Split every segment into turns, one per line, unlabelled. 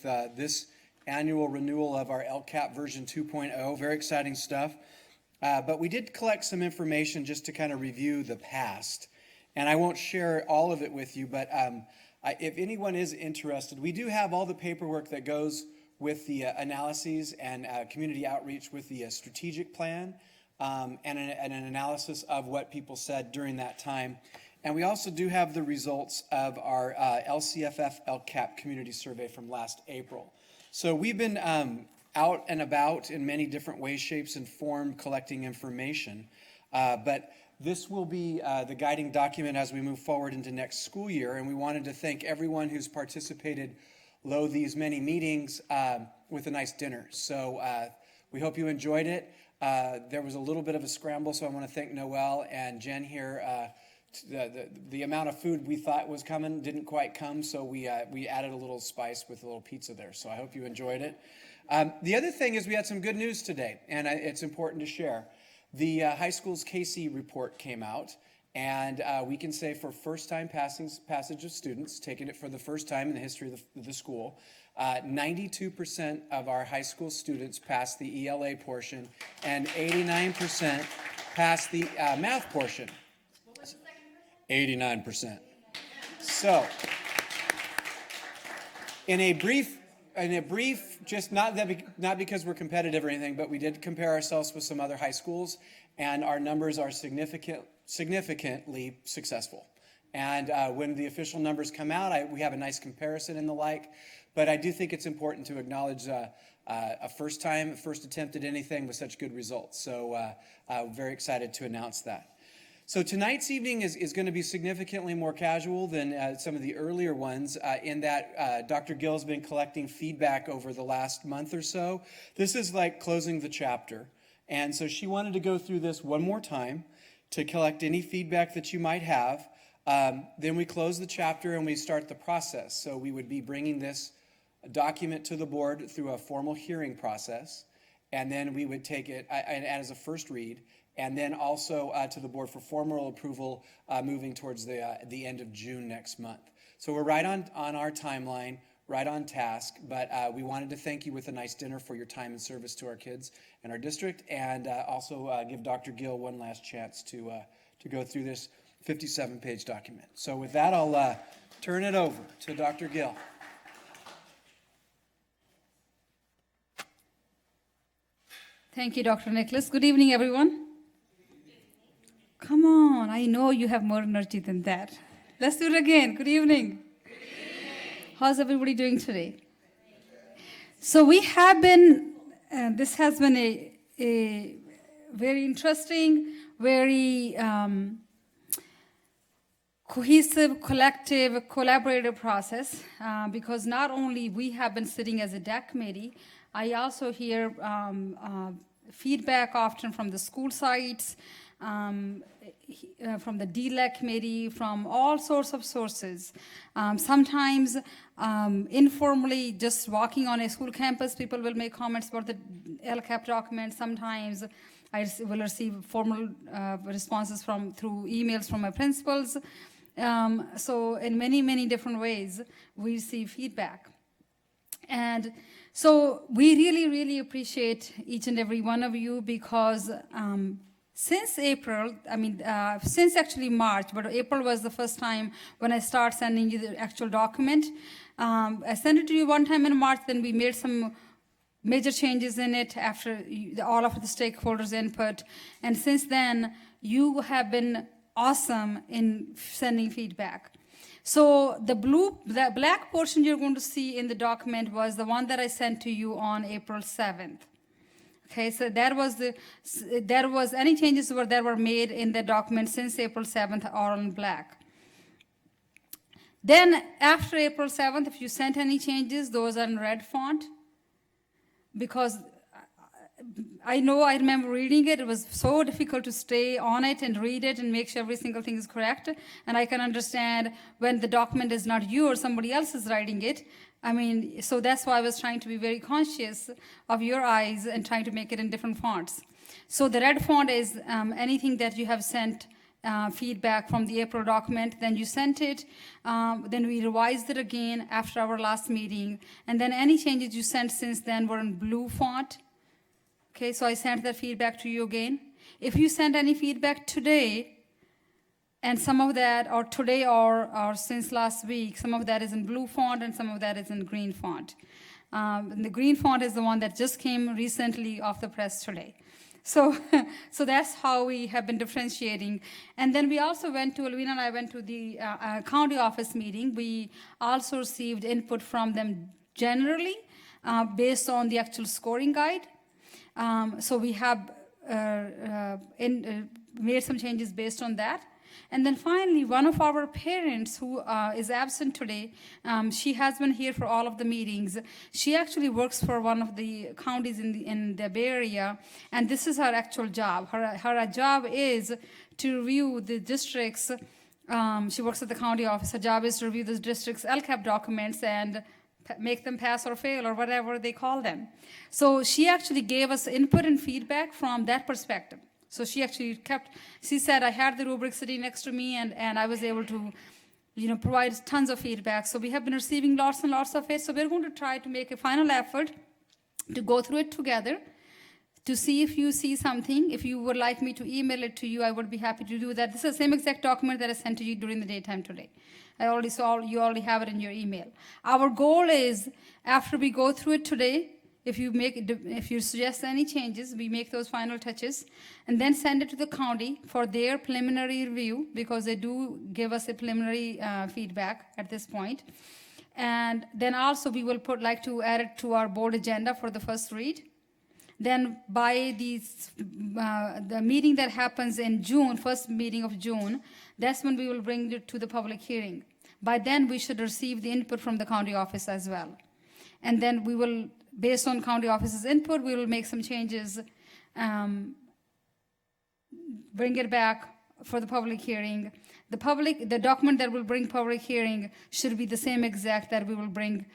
this annual renewal of our LCAP version 2.0. Very exciting stuff. But we did collect some information just to kind of review the past. And I won't share all of it with you, but if anyone is interested, we do have all the paperwork that goes with the analyses and community outreach with the strategic plan and an analysis of what people said during that time. And we also do have the results of our LCFF LCAP community survey from last April. So we've been out and about in many different ways, shapes, and form collecting information. But this will be the guiding document as we move forward into next school year. And we wanted to thank everyone who's participated lo these many meetings with a nice dinner. So we hope you enjoyed it. There was a little bit of a scramble, so I want to thank Noel and Jen here. The amount of food we thought was coming didn't quite come, so we added a little spice with a little pizza there. So I hope you enjoyed it. The other thing is we had some good news today, and it's important to share. The high school's KC report came out, and we can say for first-time passage of students, taking it for the first time in the history of the school, 92% of our high school students passed the ELA portion, and 89% passed the math portion. 89%. So, in a brief, just not because we're competitive or anything, but we did compare ourselves with some other high schools, and our numbers are significantly successful. And when the official numbers come out, we have a nice comparison and the like. But I do think it's important to acknowledge a first attempt at anything with such good results. So, very excited to announce that. So tonight's evening is going to be significantly more casual than some of the earlier ones in that Dr. Gill's been collecting feedback over the last month or so. This is like closing the chapter. And so she wanted to go through this one more time to collect any feedback that you might have. Then we close the chapter and we start the process. So we would be bringing this document to the board through a formal hearing process. And then we would take it as a first read. And then also to the board for formal approval moving towards the end of June next month. So we're right on our timeline, right on task, but we wanted to thank you with a nice dinner for your time and service to our kids and our district, and also give Dr. Gill one last chance to go through this 57-page document. So with that, I'll turn it over to Dr. Gill.
Thank you, Dr. Nicholas. Good evening, everyone. Come on, I know you have more energy than that. Let's do it again. Good evening. Good evening. How's everybody doing today? So we have been, this has been a very interesting, very cohesive, collective, collaborative process because not only we have been sitting as a DAC committee, I also hear feedback often from the school sites, from the DAC committee, from all sorts of sources. Sometimes informally, just walking on a school campus, people will make comments about the LCAP document. Sometimes I will receive formal responses through emails from my principals. So in many, many different ways, we receive feedback. And so we really, really appreciate each and every one of you because since April, since actually March, but April was the first time when I started sending you the actual document. I sent it to you one time in March, then we made some major changes in it after all of the stakeholders' input. And since then, you have been awesome in sending feedback. So the black portion you're going to see in the document was the one that I sent to you on April 7th. Okay, so there was any changes that were made in the document since April 7th are in black. Then after April 7th, if you sent any changes, those are in red font because I remember reading it. It was so difficult to stay on it and read it and make sure every single thing is correct. And I can understand when the document is not you or somebody else is writing it. So that's why I was trying to be very conscious of your eyes and trying to make it in different fonts. So the red font is anything that you have sent feedback from the April document. Then you sent it. Then we revised it again after our last meeting. And then any changes you sent since then were in blue font. Okay, so I sent that feedback to you again. If you sent any feedback today, and some of that, or today or since last week, some of that is in blue font and some of that is in green font. And the green font is the one that just came recently off the press today. So, so that's how we have been differentiating. And then we also went to, Alvina and I went to the county office meeting. We also received input from them generally based on the actual scoring guide. So we have made some changes based on that. And then finally, one of our parents who is absent today, she has been here for all of the meetings. She actually works for one of the counties in the Bay Area, and this is her actual job. Her job is to review the districts. She works at the county office. Her job is to review the district's LCAP documents and make them pass or fail or whatever they call them. So she actually gave us input and feedback from that perspective. So she actually she said, I had the rubric sitting next to me and I was able to, provide tons of feedback. So we have been receiving lots and lots of it. So we're going to try to make a final effort to go through it together to see if you see something. If you would like me to email it to you, I would be happy to do that. This is the same exact document that I sent to you during the daytime today. I already saw, you already have it in your email. Our goal is, after we go through it today, if you suggest any changes, we make those final touches, and then send it to the county for their preliminary review, because they do give us a preliminary feedback at this point. And then also we will like to add it to our board agenda for the first read. Then by the meeting that happens in June, first meeting of June, that's when we will bring it to the public hearing. By then we should receive the input from the county office as well. And then we will, based on county office's input, we will make some changes, bring it back for the public hearing. The document that will bring public hearing should be the same exact that we will bring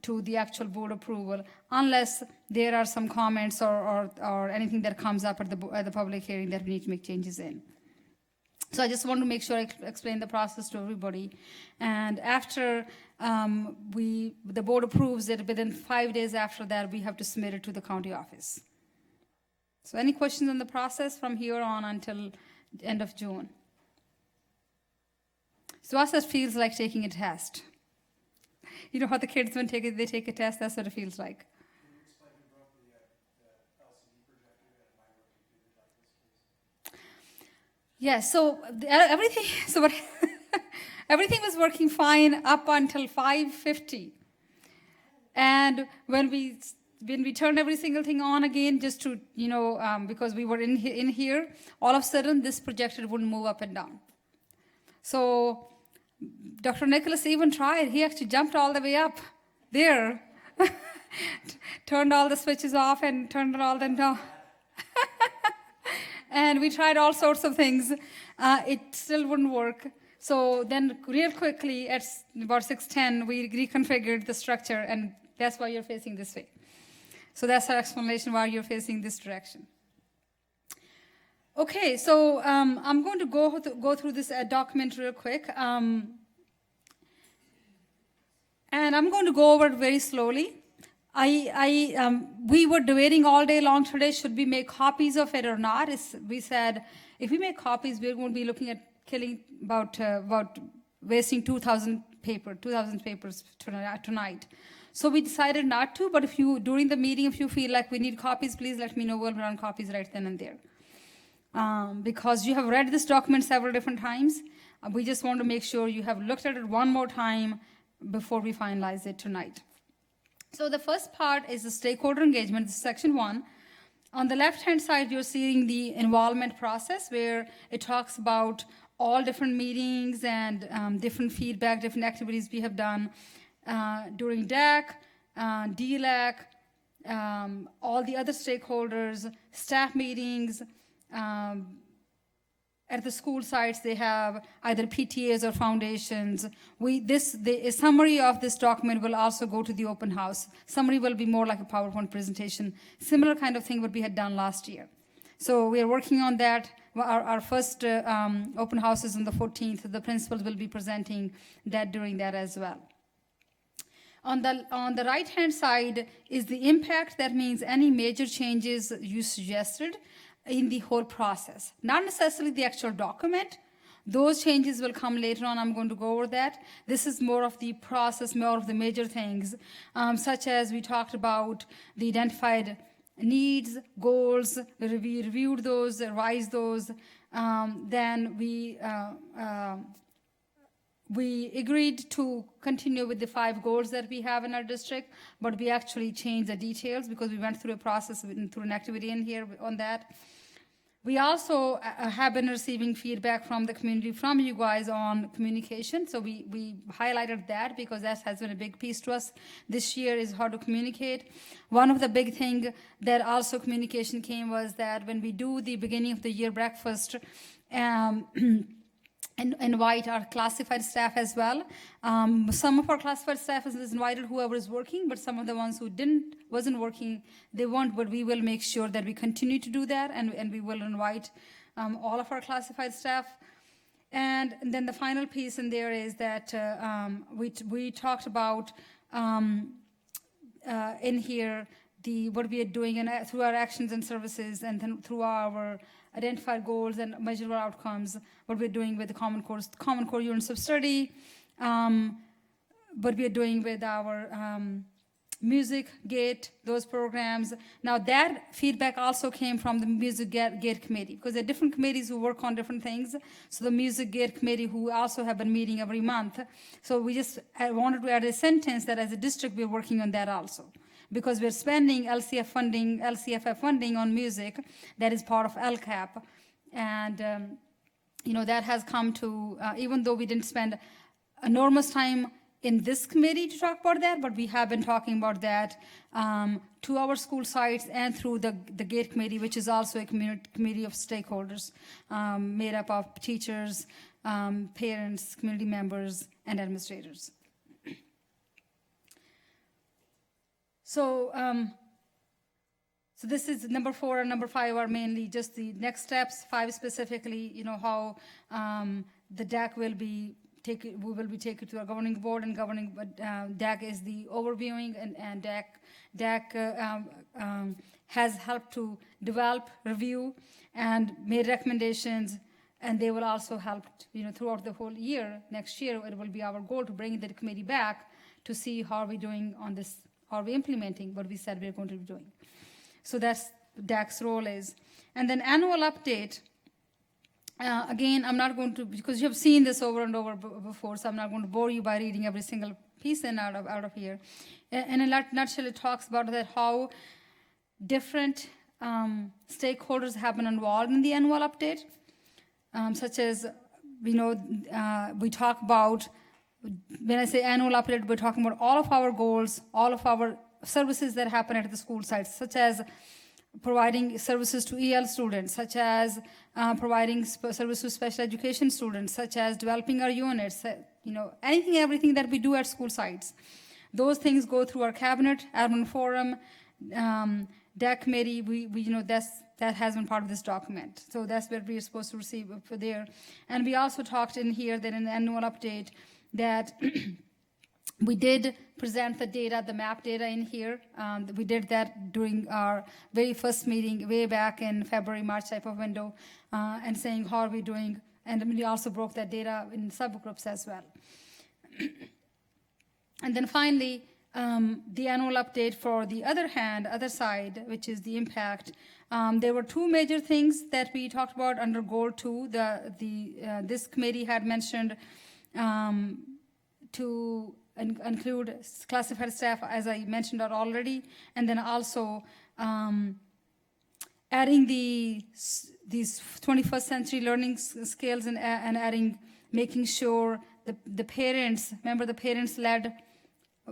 to the actual board approval, unless there are some comments or anything that comes up at the public hearing that we need to make changes in. So I just want to make sure I explain the process to everybody. And after the board approves it, within 5 days after that, we have to submit it to the county office. So any questions on the process from here on until the end of June? So us, it feels like taking a test. You know how the kids, when they take a test, that's what it feels like. Yes, so everything. So what? Everything was working fine up until 5:50, and when we turned every single thing on again, just to because we were in here, all of a sudden this projector wouldn't move up and down. So Dr. Nicholas even tried. He actually jumped all the way up there, turned all the switches off and turned all them down. And we tried all sorts of things. It still wouldn't work. So then real quickly, at about 6:10, we reconfigured the structure, and that's why you're facing this way. So that's our explanation why you're facing this direction. Okay, so I'm going to go through this document real quick. And I'm going to go over it very slowly. We were debating all day long today, should we make copies of it or not? We said, if we make copies, we're going to be looking at killing about wasting 2,000 papers tonight. So we decided not to, but during the meeting, if you feel like we need copies, please let me know. We'll run copies right then and there. Because you have read this document several different times. We just want to make sure you have looked at it one more time before we finalize it tonight. So the first part is the stakeholder engagement, this is section 1. On the left-hand side, you're seeing the involvement process, where it talks about all different meetings and different feedback, different activities we have done during DAC, DLAC, all the other stakeholders, staff meetings. At the school sites, they have either PTAs or foundations. A summary of this document will also go to the open house. Summary will be more like a PowerPoint presentation, similar kind of thing what we had done last year. So we are working on that. our first open house is on the 14th. The principals will be presenting that during that as well. On the right-hand side is the impact. That means any major changes you suggested in the whole process. Not necessarily the actual document. Those changes will come later on. I'm going to go over that. This is more of the process, more of the major things, such as we talked about the identified needs, goals. We reviewed those, revised those. Then we agreed to continue with the 5 goals that we have in our district, but we actually changed the details because we went through a process, through an activity in here on that. We also have been receiving feedback from the community, from you guys on communication. So we highlighted that because that has been a big piece to us this year, is how to communicate. One of the big things that also communication came was that when we do the beginning of the year breakfast, and invite our classified staff as well. Some of our classified staff is invited, whoever is working, but some of the ones who wasn't working, they won't, but we will make sure that we continue to do that, and we will invite all of our classified staff. And then the final piece in there is that we talked about in here what we are doing through our actions and services, and then through our identified goals and measurable outcomes, what we're doing with the Common Core units of study, what we're doing with our Music Gate, those programs. Now that feedback also came from the Music Gate Committee, because there are different committees who work on different things. So the Music Gate Committee, who also have been meeting every month. So I wanted to add a sentence that as a district, we're working on that also, because we're spending LCFF funding on music that is part of LCAP. And, that has come to, even though we didn't spend enormous time in this committee to talk about that, but we have been talking about that to our school sites and through the GATE committee, which is also a committee of stakeholders made up of teachers, parents, community members, and administrators. So this is number 4 and number 5 are mainly just the next steps. 5 specifically, how the DAC will be taken. We will be taken to our governing board, and governing DAC is the overviewing, and DAC has helped to develop, review, and made recommendations. And they will also help, throughout the whole year. Next year, it will be our goal to bring the committee back to see how we're doing on this. Are we implementing what we said we're going to be doing? So that's DAC's role is. And then annual update. Again, I'm not going to, because you have seen this over and over before, so I'm not going to bore you by reading every single piece out of here. In a nutshell, it talks about that how different stakeholders have been involved in the annual update, such as, we talk about, when I say annual update, we're talking about all of our goals, all of our services that happen at the school sites, such as providing services to EL students, such as providing services to special education students, such as developing our units, anything, everything that we do at school sites. Those things go through our cabinet, admin forum, DAC committee. That has been part of this document. So that's what we're supposed to receive for there. And we also talked in here that in the annual update, that we did present the data, the map data in here. We did that during our very first meeting way back in February, March type of window, and saying how are we doing. And we also broke that data in subgroups as well. And then finally, the annual update for the other side, which is the impact. There were 2 major things that we talked about under goal 2. This committee had mentioned to include classified staff, as I mentioned already, and then also adding these 21st century learning skills and adding, making sure the parents, remember the parents-led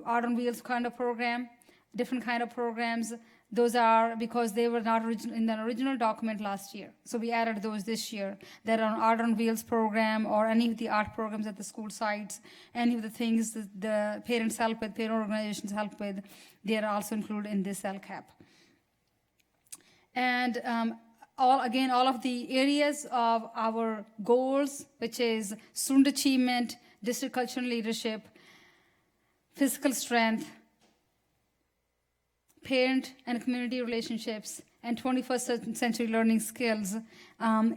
Art on Wheels kind of program, different kind of programs. Those are because they were not in the original document last year. So we added those this year. That are Art on Wheels program or any of the art programs at the school sites, any of the things that the parents help with, parent organizations help with, they are also included in this LCAP. And all of the areas of our goals, which is student achievement, district cultural leadership, physical strength, parent and community relationships, and 21st century learning skills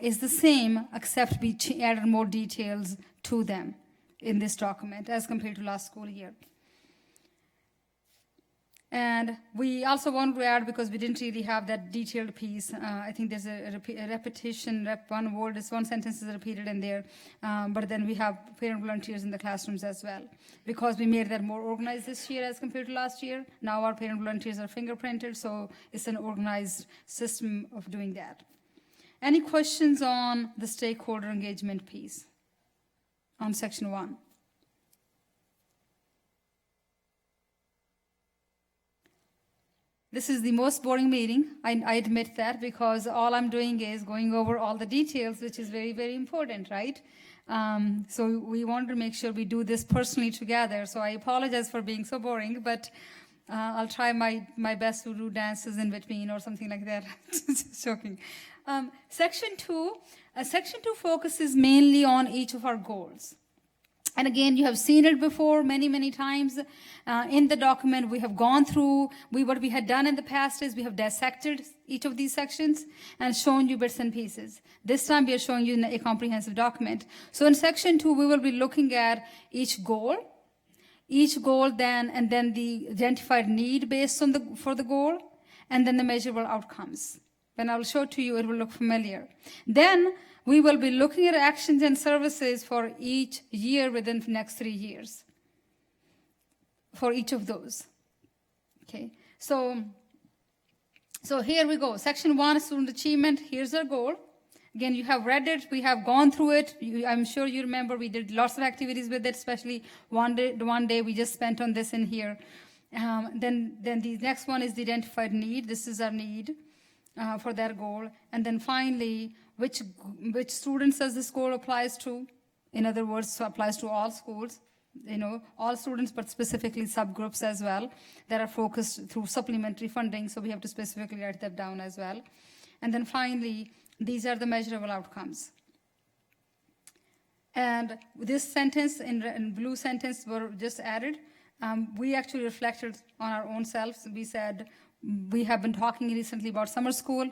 is the same, except we added more details to them in this document as compared to last school year. And we also want to add, because we didn't really have that detailed piece, I think there's a repetition, one word, one sentence is repeated in there, but then we have parent volunteers in the classrooms as well. Because we made that more organized this year as compared to last year, now our parent volunteers are fingerprinted, so it's an organized system of doing that. Any questions on the stakeholder engagement piece on section 1? This is the most boring meeting, I admit that, because all I'm doing is going over all the details, which is very, very important, right? So we want to make sure we do this personally together. So I apologize for being so boring, but I'll try my best to do dances in between or something like that. Just joking. Section 2 focuses mainly on each of our goals. And again, you have seen it before many, many times in the document. We have gone through, what we had done in the past is we have dissected each of these sections and shown you bits and pieces. This time we are showing you a comprehensive document. So in section 2, we will be looking at each goal then, and then the identified need based on for the goal, and then the measurable outcomes. When I will show it to you, it will look familiar. Then we will be looking at actions and services for each year within the next 3 years, for each of those. Okay, so here we go. Section 1, student achievement. Here's our goal. Again, you have read it. We have gone through it. I'm sure you remember we did lots of activities with it, especially one day we just spent on this in here. Then the next one is the identified need. This is our need for that goal. And then finally, which students does this goal applies to? In other words, applies to all schools, all students, but specifically subgroups as well that are focused through supplementary funding. So we have to specifically write that down as well. And then finally, these are the measurable outcomes. And this sentence in blue sentence were just added. We actually reflected on our own selves. We said we have been talking recently about summer school,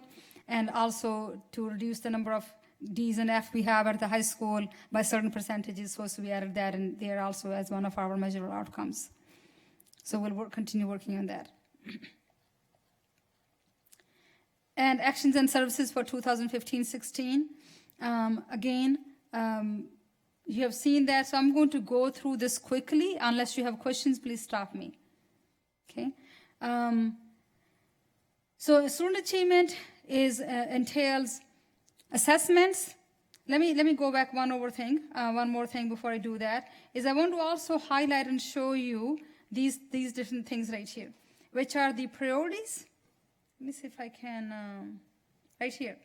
and also to reduce the number of D's and F we have at the high school by certain percentages, so we added that in there also as one of our measurable outcomes. So we'll continue working on that. And actions and services for 2015-16. Again, you have seen that, so I'm going to go through this quickly. Unless you have questions, please stop me. Okay. So student achievement entails assessments. Let me go back one more thing before I do that, is I want to also highlight and show you these different things right here, which are the priorities. Let me see if I can, right here.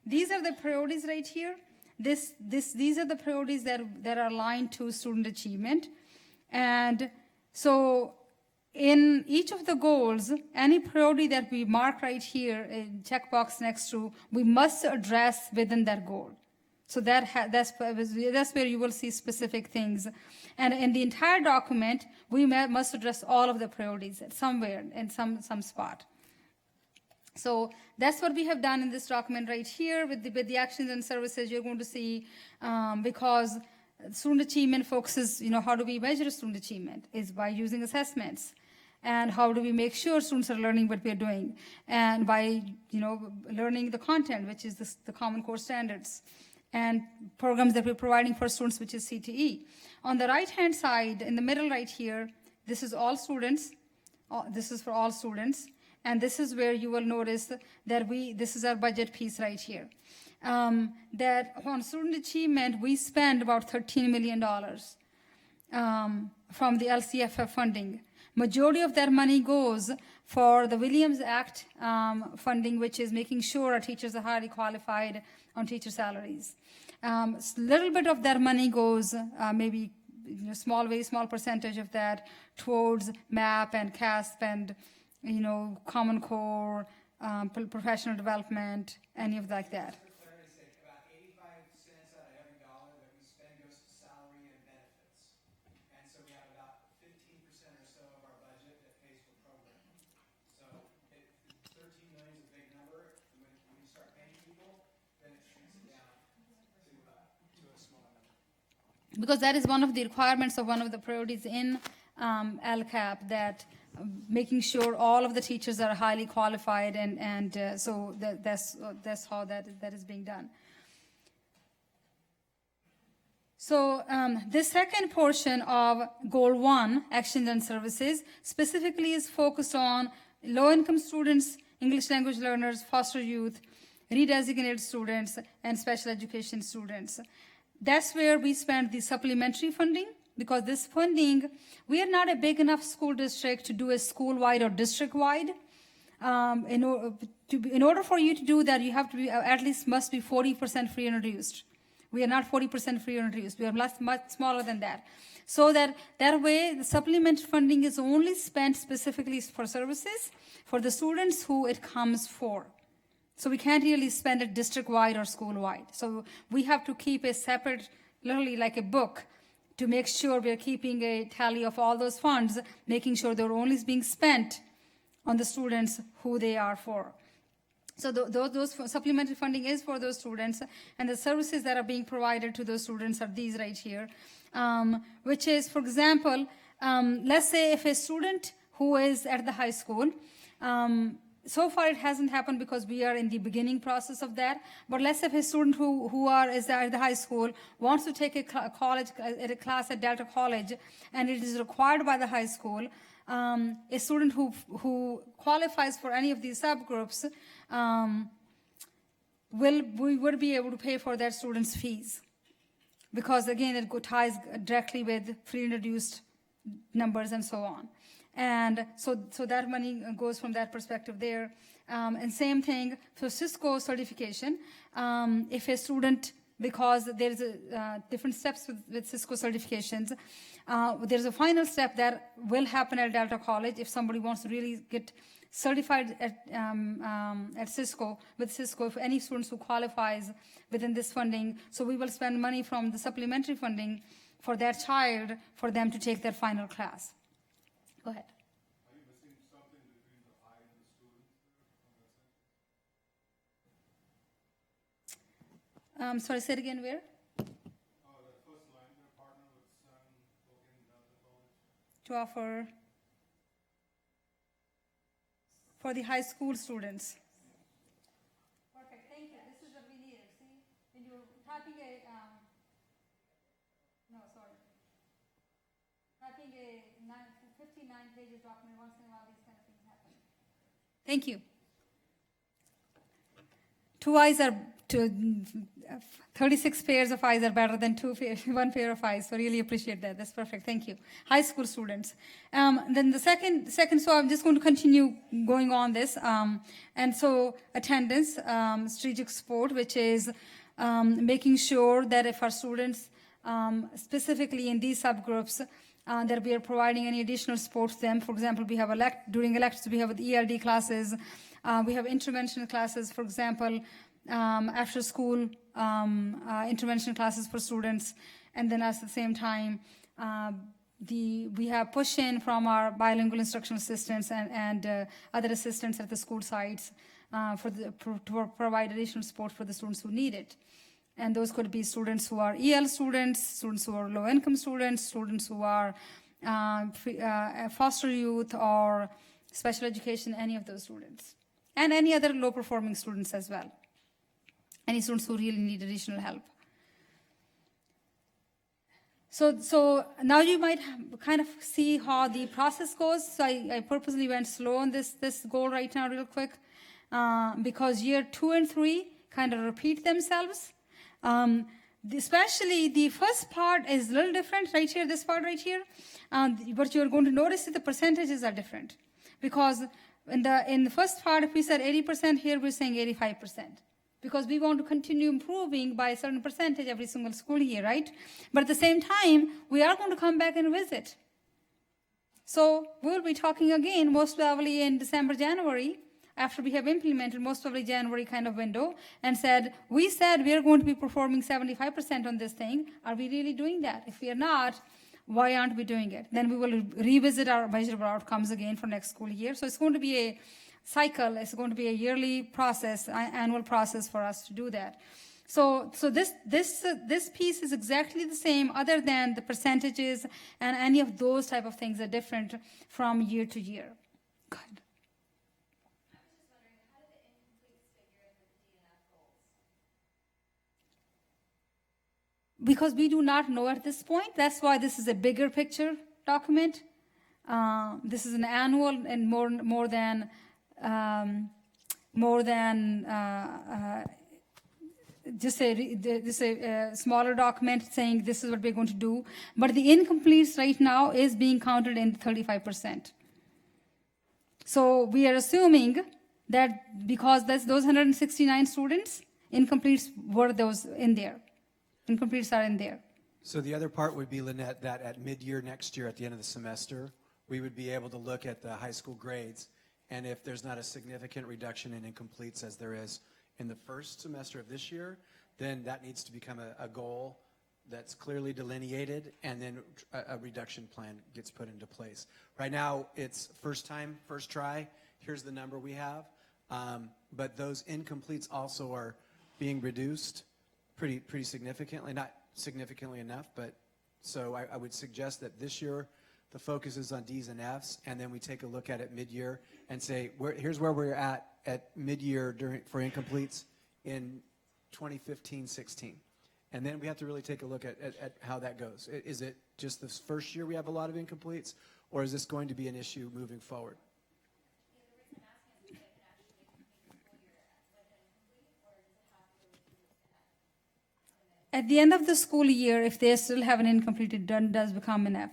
These are the priorities right here. These are the priorities that are aligned to student achievement. And so in each of the goals, any priority that we mark right here, a checkbox next to, we must address within that goal. So that's where you will see specific things. And in the entire document, we must address all of the priorities somewhere in some spot. So that's what we have done in this document right here with the actions and services. You're going to see, because student achievement focuses, how do we measure student achievement is by using assessments. And how do we make sure students are learning what we're doing? And by, learning the content, which is the Common Core Standards, and programs that we're providing for students, which is CTE. On the right-hand side, in the middle right here, this is all students. This is for all students. And this is where you will notice that this is our budget piece right here. That on student achievement, we spend about $13 million from the LCFF funding. Majority of that money goes for the Williams Act funding, which is making sure our teachers are highly qualified on teacher salaries. Little bit of that money goes, maybe very small percentage of that towards MAP and CASP and Common Core, professional development, any of like that.
For clarity's sake, about 85 cents out of every dollar that we spend goes to salary and benefits. And so we have about 15% or so of our budget that pays for programming. So 13 million is a big number. When you start paying people, then it shrinks it down to a small number.
Because that is one of the requirements of one of the priorities in LCAP, that making sure all of the teachers are highly qualified, and so that's how that is being done. So this second portion of Goal 1, Actions and Services, specifically is focused on low-income students, English language learners, foster youth, redesignated students, and special education students. That's where we spend the supplementary funding, because this funding, we are not a big enough school district to do a school-wide or district-wide. In order for you to do that, you have to be at least must be 40% free and reduced. We are not 40% free and reduced. We are much smaller than that. So that way, the supplementary funding is only spent specifically for services for the students who it comes for. So we can't really spend it district-wide or school-wide. So we have to keep a separate, literally like a book, to make sure we're keeping a tally of all those funds, making sure they're only being spent on the students who they are for. So those supplementary funding is for those students, and the services that are being provided to those students are these right here, which is, for example, let's say if a student who is at the high school, so far it hasn't happened because we are in the beginning process of that, but let's say if a student who is at the high school wants to take a class at Delta College, and it is required by the high school, a student who qualifies for any of these subgroups we would be able to pay for that student's fees, because again it ties directly with free and reduced numbers and so on. And so that money goes from that perspective there. And same thing for Cisco certification. If a student, because there's different steps with Cisco certifications, there's a final step that will happen at Delta College if somebody wants to really get certified at Cisco, with Cisco, for any students who qualifies within this funding. So we will spend money from the supplementary funding for that child for them to take their final class. Go ahead.
Are you missing something between the I and the student?
Sorry, say it again, where?
The first line, they're partner with Sun, Logan, Delta College.
To offer for the high school students. Perfect, thank you. This is what we needed. See, when you're typing typing a 59 pages document, once in a while these kind of things happen. Thank you. 36 pairs of eyes are better than one pair of eyes, so really appreciate that. That's perfect, thank you. High school students. Then the second, so I'm just going to continue going on this. And so attendance, strategic support, which is making sure that if our students, specifically in these subgroups, that we are providing any additional support to them. For example, we have during electives, we have ELD classes, we have intervention classes, for example, after school intervention classes for students, and then at the same time, we have push-in from our bilingual instructional assistants and other assistants at the school sites to provide additional support for the students who need it. And those could be students who are EL students, students who are low-income students, students who are foster youth or special education, any of those students. And any other low-performing students as well. Any students who really need additional help. So now you might kind of see how the process goes. So I purposely went slow on this goal right now real quick because year 2 and 3 kind of repeat themselves. Especially the first part is a little different right here, this part right here. What you're going to notice is the percentages are different. Because in the first part, if we said 80%, here we're saying 85%. Because we want to continue improving by a certain percentage every single school year, right? But at the same time, we are going to come back and visit. So we'll be talking again, most probably in December, January, after we have implemented most probably January kind of window and said we are going to be performing 75% on this thing. Are we really doing that? If we are not, why aren't we doing it? Then we will revisit our measurable outcomes again for next school year. So it's going to be a cycle. It's going to be a yearly process, annual process for us to do that. So this piece is exactly the same, other than the percentages and any of those type of things are different from year to year. Go ahead.
I was just wondering, how do the incompletes figure in with the DNF goals?
Because we do not know at this point. That's why this is a bigger picture document. This is an annual and more than just a smaller document saying this is what we're going to do. But the incompletes right now is being counted in 35%. So we are assuming that because those 169 students, incompletes were those in there. Incompletes are in there.
So the other part would be, Lynette, that at mid-year next year, at the end of the semester, we would be able to look at the high school grades, and if there's not a significant reduction in incompletes as there is in the first semester of this year, then that needs to become a goal that's clearly delineated, and then a reduction plan gets put into place. Right now, it's first time, first try. Here's the number we have. But those incompletes also are being reduced pretty significantly, not significantly enough, but so I would suggest that this year the focus is on D's and F's, and then we take a look at it mid-year and say, here's where we're at mid-year for incompletes in 2015-16. And then we have to really take a look at how that goes. Is it just this first year we have a lot of incompletes, or is this going to be an issue moving forward?
At the end of the school year, if they still have an incomplete, it does become an F.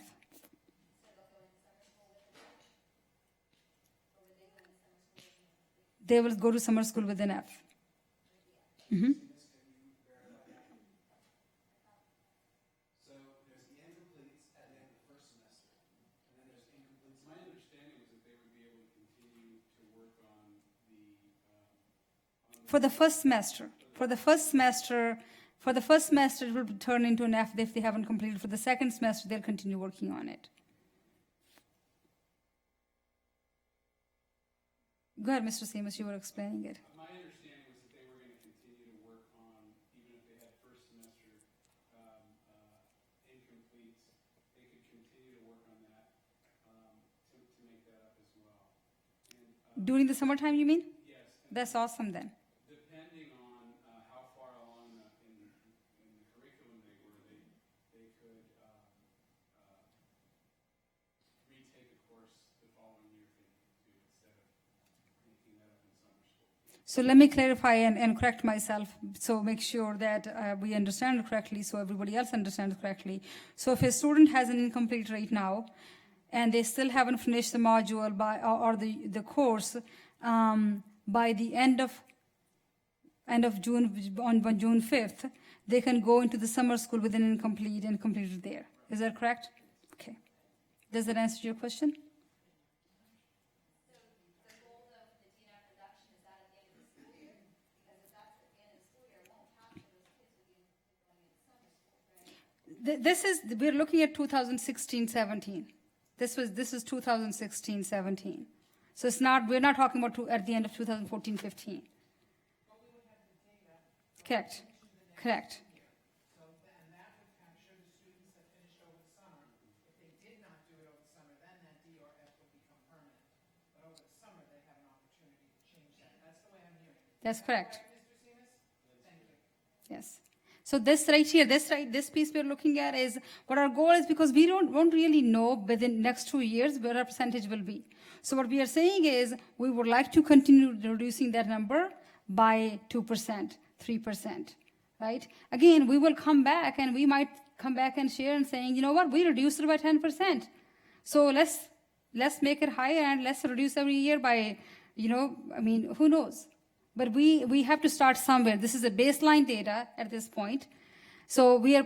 They will go to summer school with an F. Mm-hmm.
So there's the incompletes at the end of the first semester, and then there's incompletes.
My understanding was that they would be able to continue to work on
For the first semester. For the first semester, it will turn into an F if they haven't completed. For the second semester, they'll continue working on it. Go ahead, Mr. Seamus, you were explaining it.
My understanding was that they were going to continue to work on, even if they had first semester incompletes, they could continue to work on that to make that up as well. And,
During the summertime, you mean?
yes.
That's awesome then.
Depending on how far along in the curriculum they were, they could retake a course the following year if they needed to, instead of making that up in summer school.
So let me clarify and correct myself, so make sure that we understand it correctly, so everybody else understands correctly. So if a student has an incomplete right now, and they still haven't finished the module or the course by the end of June, on June 5th, they can go into the summer school with an incomplete and complete it there. Is that correct? Okay. Does that answer your question? We're looking at 2016-17. This is 2016-17. So we're not talking about at the end of 2014-15. Correct. Correct.
So then that would capture the students that finished over the summer. If they did not do it over the summer, then that D or F would become permanent. But over the summer, they have an opportunity to change that. That's the way I'm hearing it.
That's correct.
Mr. Seamus? Thank you.
Yes. So this right here, this piece we're looking at is what our goal is, because we won't really know within next 2 years where our percentage will be. So what we are saying is we would like to continue reducing that number by 2%, 3%, right? Again, we will come back and we might come back and share and saying, you know what, we reduced it by 10%. So let's make it higher and let's reduce every year by, who knows? But we have to start somewhere. This is a baseline data at this point. So we are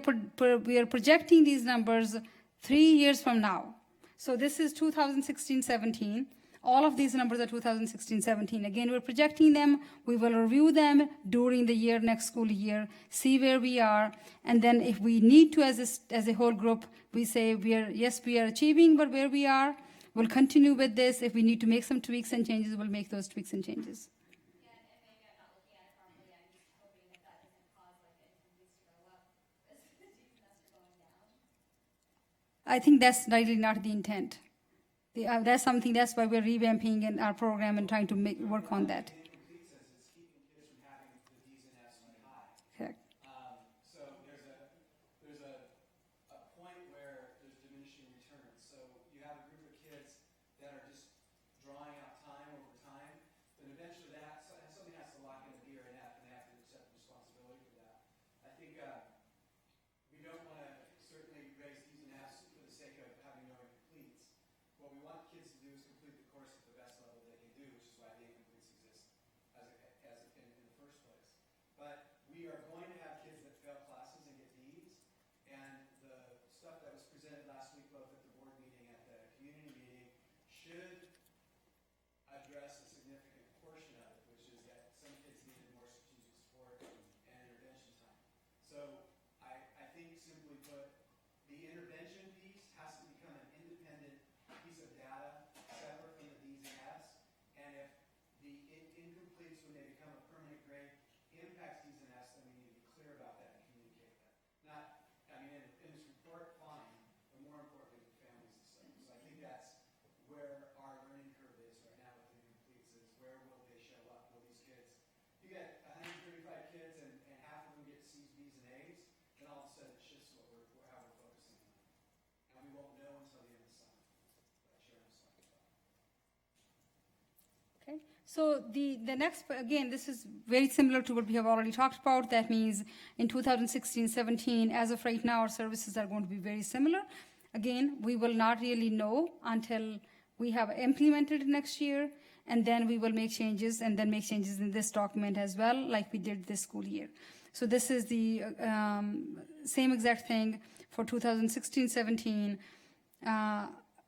projecting these numbers 3 years from now. So this is 2016-17. All of these numbers are 2016-17. Again, we're projecting them. We will review them during the year, next school year, see where we are, and then if we need to, as a whole group, we say we are achieving, but where we are, we'll continue with this. If we need to make some tweaks and changes, we'll make those tweaks and changes.
Yeah, and maybe I'm not looking at it properly. I'm just hoping that that doesn't cause like incompletes to go up as the semester going down.
I think that's really not the intent. That's something, that's why we're revamping in our program and trying to work on that.
Incomplete says it's keeping kids from having the D's and F's too high.
Correct.
So there's a point where there's diminishing returns. So you have a group of kids that are just drawing out time over time, then eventually something has to lock in a D or an F, and they have to accept responsibility for that. I think we don't want to certainly raise D's and F's for the sake of having no incompletes. What we want kids to do is complete the course at the best level they can do, which is why the incompletes exist in the first place. But we are going to have kids that fail classes and get D's, and the stuff that was presented last week, both at the board meeting and at the community meeting, should address a significant portion of it, which is that some kids needed more strategic support and intervention time. So I think simply put, the intervention piece has to become an independent piece of data separate from the D's and F's, and if the incompletes, when they become a permanent grade, impacts D's and F's, then we need to be clear about that and communicate that. In this report, fine, but more importantly, the families and stuff. So I think that's where our learning curve is right now with the incompletes, is where will they show up? Will these kids, you get 135 kids and half of them get C's, B's, and A's, then all of a sudden it shifts how we're focusing on. And we won't know until the end of the summer. But Sharon was talking about.
Okay, so the next, again, this is very similar to what we have already talked about. That means in 2016-17, as of right now, our services are going to be very similar. Again, we will not really know until we have implemented next year, and then we will make changes, and then make changes in this document as well, like we did this school year. So this is the same exact thing for 2016-17.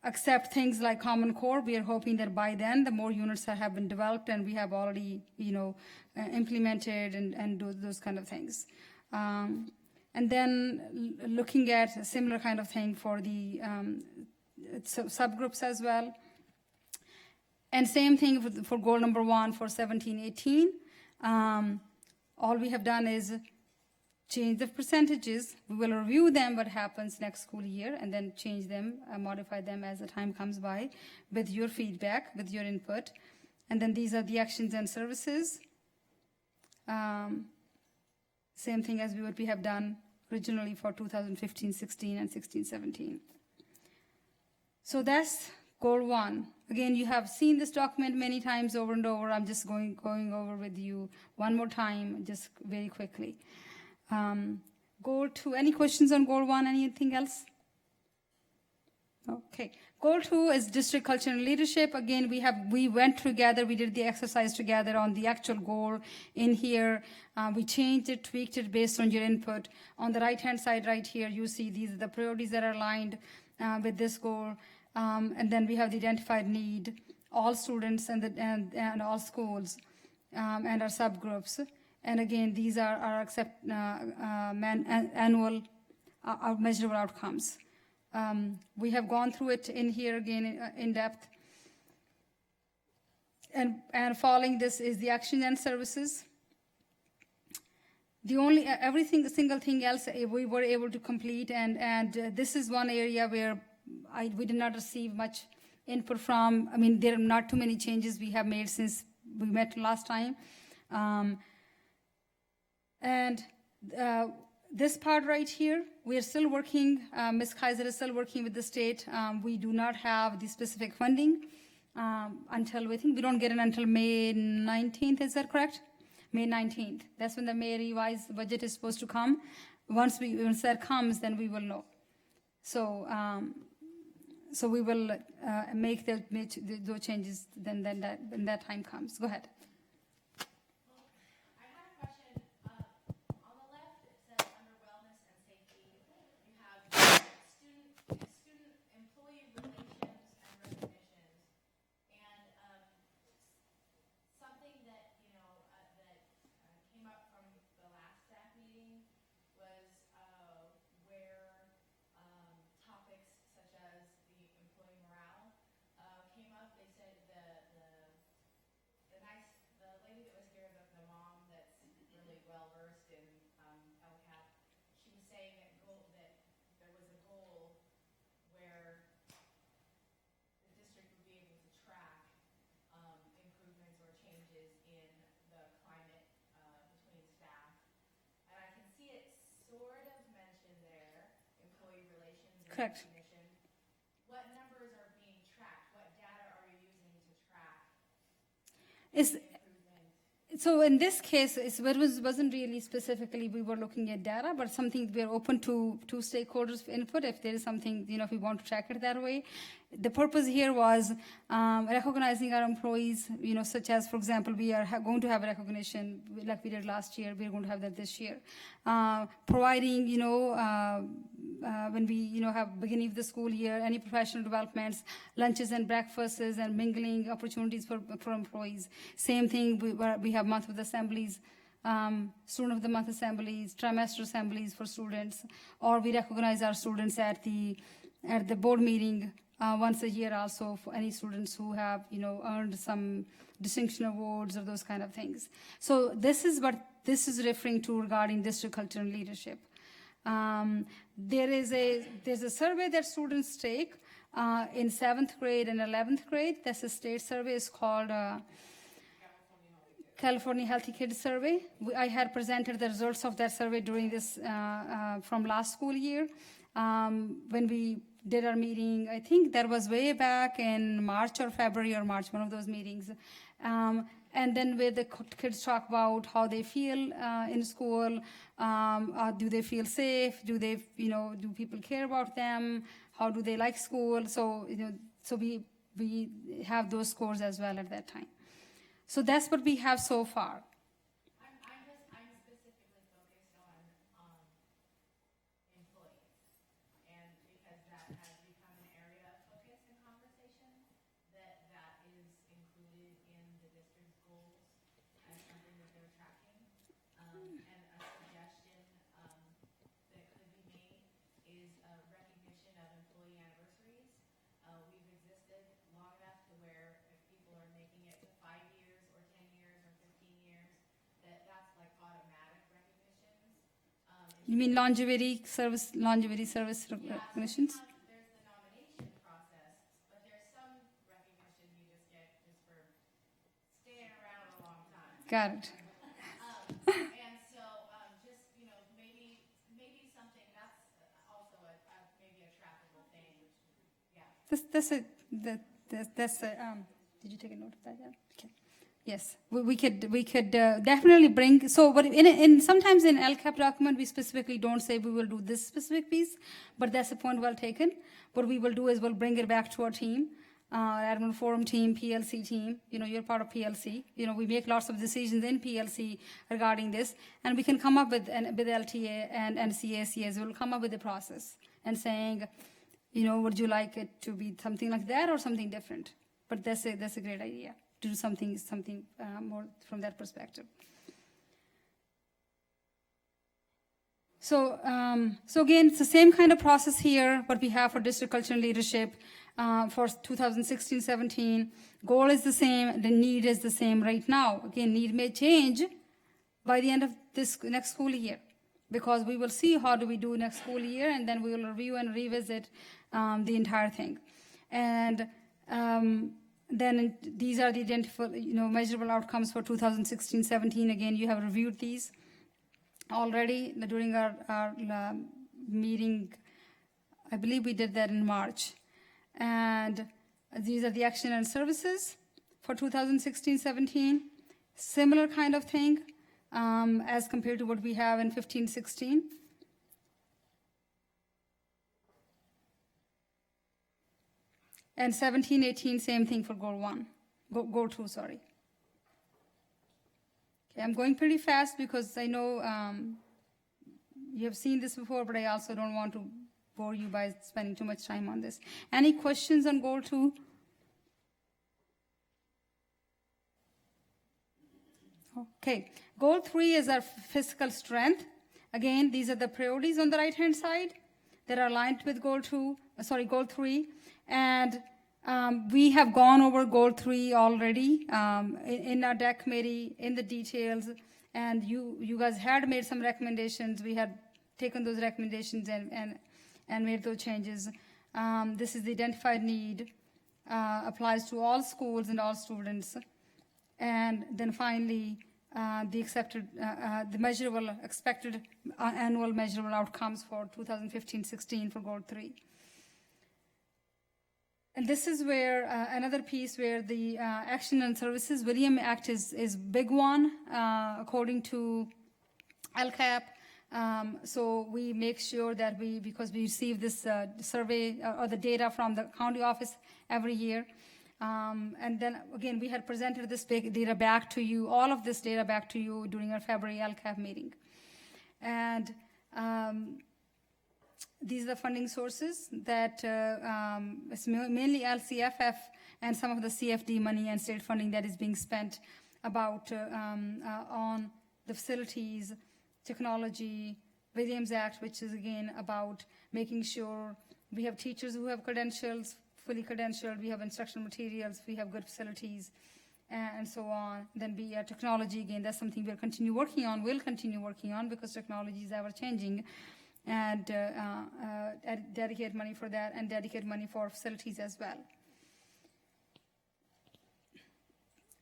Except things like Common Core, we are hoping that by then the more units that have been developed and we have already, implemented and do those kind of things. And then looking at a similar kind of thing for the subgroups as well. And same thing for goal number 1 for 17-18. All we have done is change the percentages. We will review them, what happens next school year, and then change them, modify them as the time comes by with your feedback, with your input. And then these are the actions and services. Same thing as what we have done originally for 2015-16 and 16-17. So that's goal 1. Again, you have seen this document many times over and over. I'm just going over with you one more time, just very quickly. Goal 2, any questions on goal 1, anything else? Okay. Goal 2 is district culture and leadership. Again, we went together, we did the exercise together on the actual goal in here. We changed it, tweaked it based on your input. On the right-hand side right here, you see these are the priorities that are aligned with this goal. And then we have the identified need, all students and all schools, and our subgroups. And again, these are our annual measurable outcomes. We have gone through it in here again in depth. And following this is the action and services. The single thing else we were able to complete, and this is one area where we did not receive much input from. There are not too many changes we have made since we met last time. And this part right here, we are still working, Ms. Kaiser is still working with the state. We do not have the specific funding until, we don't get it until May 19th, is that correct? May 19th. That's when the May revised budget is supposed to come. Once that comes, then we will know. So we will make those changes when that time comes. Go ahead.
I had a question. On the left, it says under wellness and safety, you have student employee relations and recognitions. And
Correct.
recognition. What numbers are being tracked? What data are you using to track
Is
improvement?
So in this case, wasn't really specifically we were looking at data, but something we're open to stakeholders' input if there is something, if we want to track it that way. The purpose here was recognizing our employees, such as, for example, we are going to have a recognition like we did last year. We're going to have that this year. Providing, when we, have beginning of the school year, any professional developments, lunches and breakfasts and mingling opportunities for employees. Same thing, we have month of the assemblies, student of the month assemblies, trimester assemblies for students, or we recognize our students at the board meeting once a year also for any students who have, earned some distinction awards or those kind of things. So this is what this is referring to regarding district culture and leadership. There's a survey that students take in 7th grade and 11th grade. That's a state survey. It's called California Healthy Kids Survey. I had presented the results of that survey during this from last school year. When we did our meeting, I think that was way back in March or February or March, one of those meetings. And then where the kids talk about how they feel in school, do they feel safe? Do they, do people care about them? How do they like school? So, so we have those scores as well at that time. So that's what we have so far.
I'm specifically focused on employees, and because that has become an area of focus and conversation, that is included in the district's goals as something that they're tracking. And a suggestion that could be made is a recognition of employee anniversaries. We've existed long enough to where if people are making it to 5 years or 10 years or 15 years, that's like automatic recognitions.
You mean longevity service recognitions?
Sometimes there's the nomination process, but there's some recognition you just get just for staying around a long time.
Got it.
And so, just, maybe something that's also maybe a trackable thing. Yeah.
Did you take a note of that? Yeah. Okay. Yes, we could definitely bring. So, but in sometimes in LCAP document we specifically don't say we will do this specific piece, but that's a point well taken. What we will do is we'll bring it back to our team, admin forum team, PLC team. You're part of PLC. We make lots of decisions in PLC regarding this, and we can come up with LTA and CACs. We'll come up with a process and saying, would you like it to be something like that or something different? But that's a great idea to do something more from that perspective. So again, it's the same kind of process here, what we have for district culture and leadership for 2016-17. Goal is the same, the need is the same right now. Again, need may change by the end of this next school year, because we will see how do we do next school year, and then we will review and revisit the entire thing. And then these are the measurable outcomes for 2016-17. Again, you have reviewed these already during our meeting. I believe we did that in March. And these are the action and services for 2016-17. Similar kind of thing as compared to what we have in 15-16. And 17-18, same thing for goal 1. Goal 2, sorry. Okay, I'm going pretty fast because I know you have seen this before, but I also don't want to bore you by spending too much time on this. Any questions on goal 2? Okay, goal 3 is our physical strength. Again, these are the priorities on the right-hand side that are aligned with goal 3. And we have gone over goal 3 already in our DAC committee, in the details, and you guys had made some recommendations. We had taken those recommendations and made those changes. This is the identified need, applies to all schools and all students. And then finally, the measurable, expected annual measurable outcomes for 2015-16 for goal 3. And this is where another piece where the Action and Services William Act is big one according to LCAP. So we make sure that because we receive this survey or the data from the county office every year. And then again, we had presented this big data back to you, all of this data back to you during our February LCAP meeting. And these are the funding sources that it's mainly LCFF and some of the CFD money and state funding that is being spent about on the facilities, technology, Williams Act, which is again about making sure we have teachers who have credentials, fully credentialed, we have instructional materials, we have good facilities, and so on. Then technology, again, that's something we'll continue working on, because technology is ever changing. And dedicate money for that and dedicate money for facilities as well.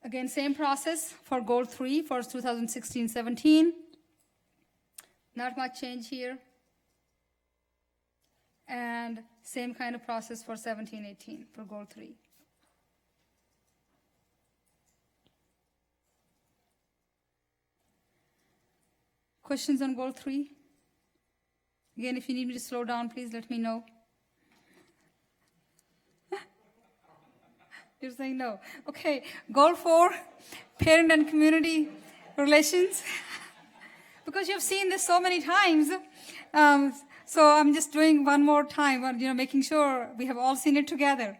Again, same process for Goal 3 for 2016-17. Not much change here. And same kind of process for 17-18 for Goal 3. Questions on Goal 3? Again, if you need me to slow down, please let me know. You're saying no. Okay, Goal 4, parent and community relations. Because you've seen this so many times, so I'm just doing one more time, making sure we have all seen it together,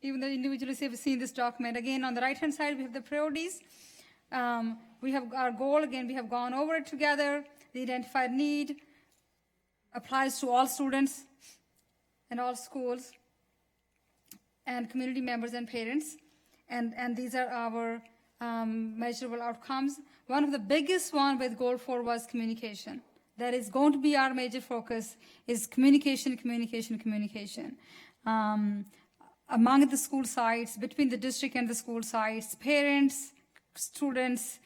even though individually have seen this document. Again, on the right-hand side, we have the priorities. We have our goal, again, we have gone over it together. The identified need applies to all students and all schools and community members and parents. And these are our measurable outcomes. One of the biggest one with Goal 4 was communication. That is going to be our major focus is communication. Among the school sites, between the district and the school sites, parents, students,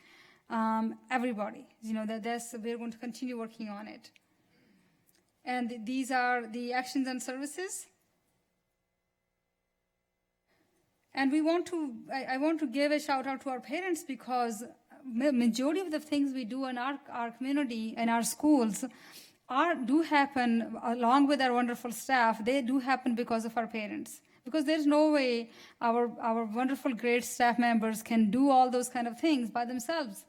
everybody. We're going to continue working on it. And these are the actions and services. And I want to give a shout out to our parents because majority of the things we do in our community and our schools do happen along with our wonderful staff. They do happen because of our parents. Because there's no way our wonderful, great staff members can do all those kind of things by themselves.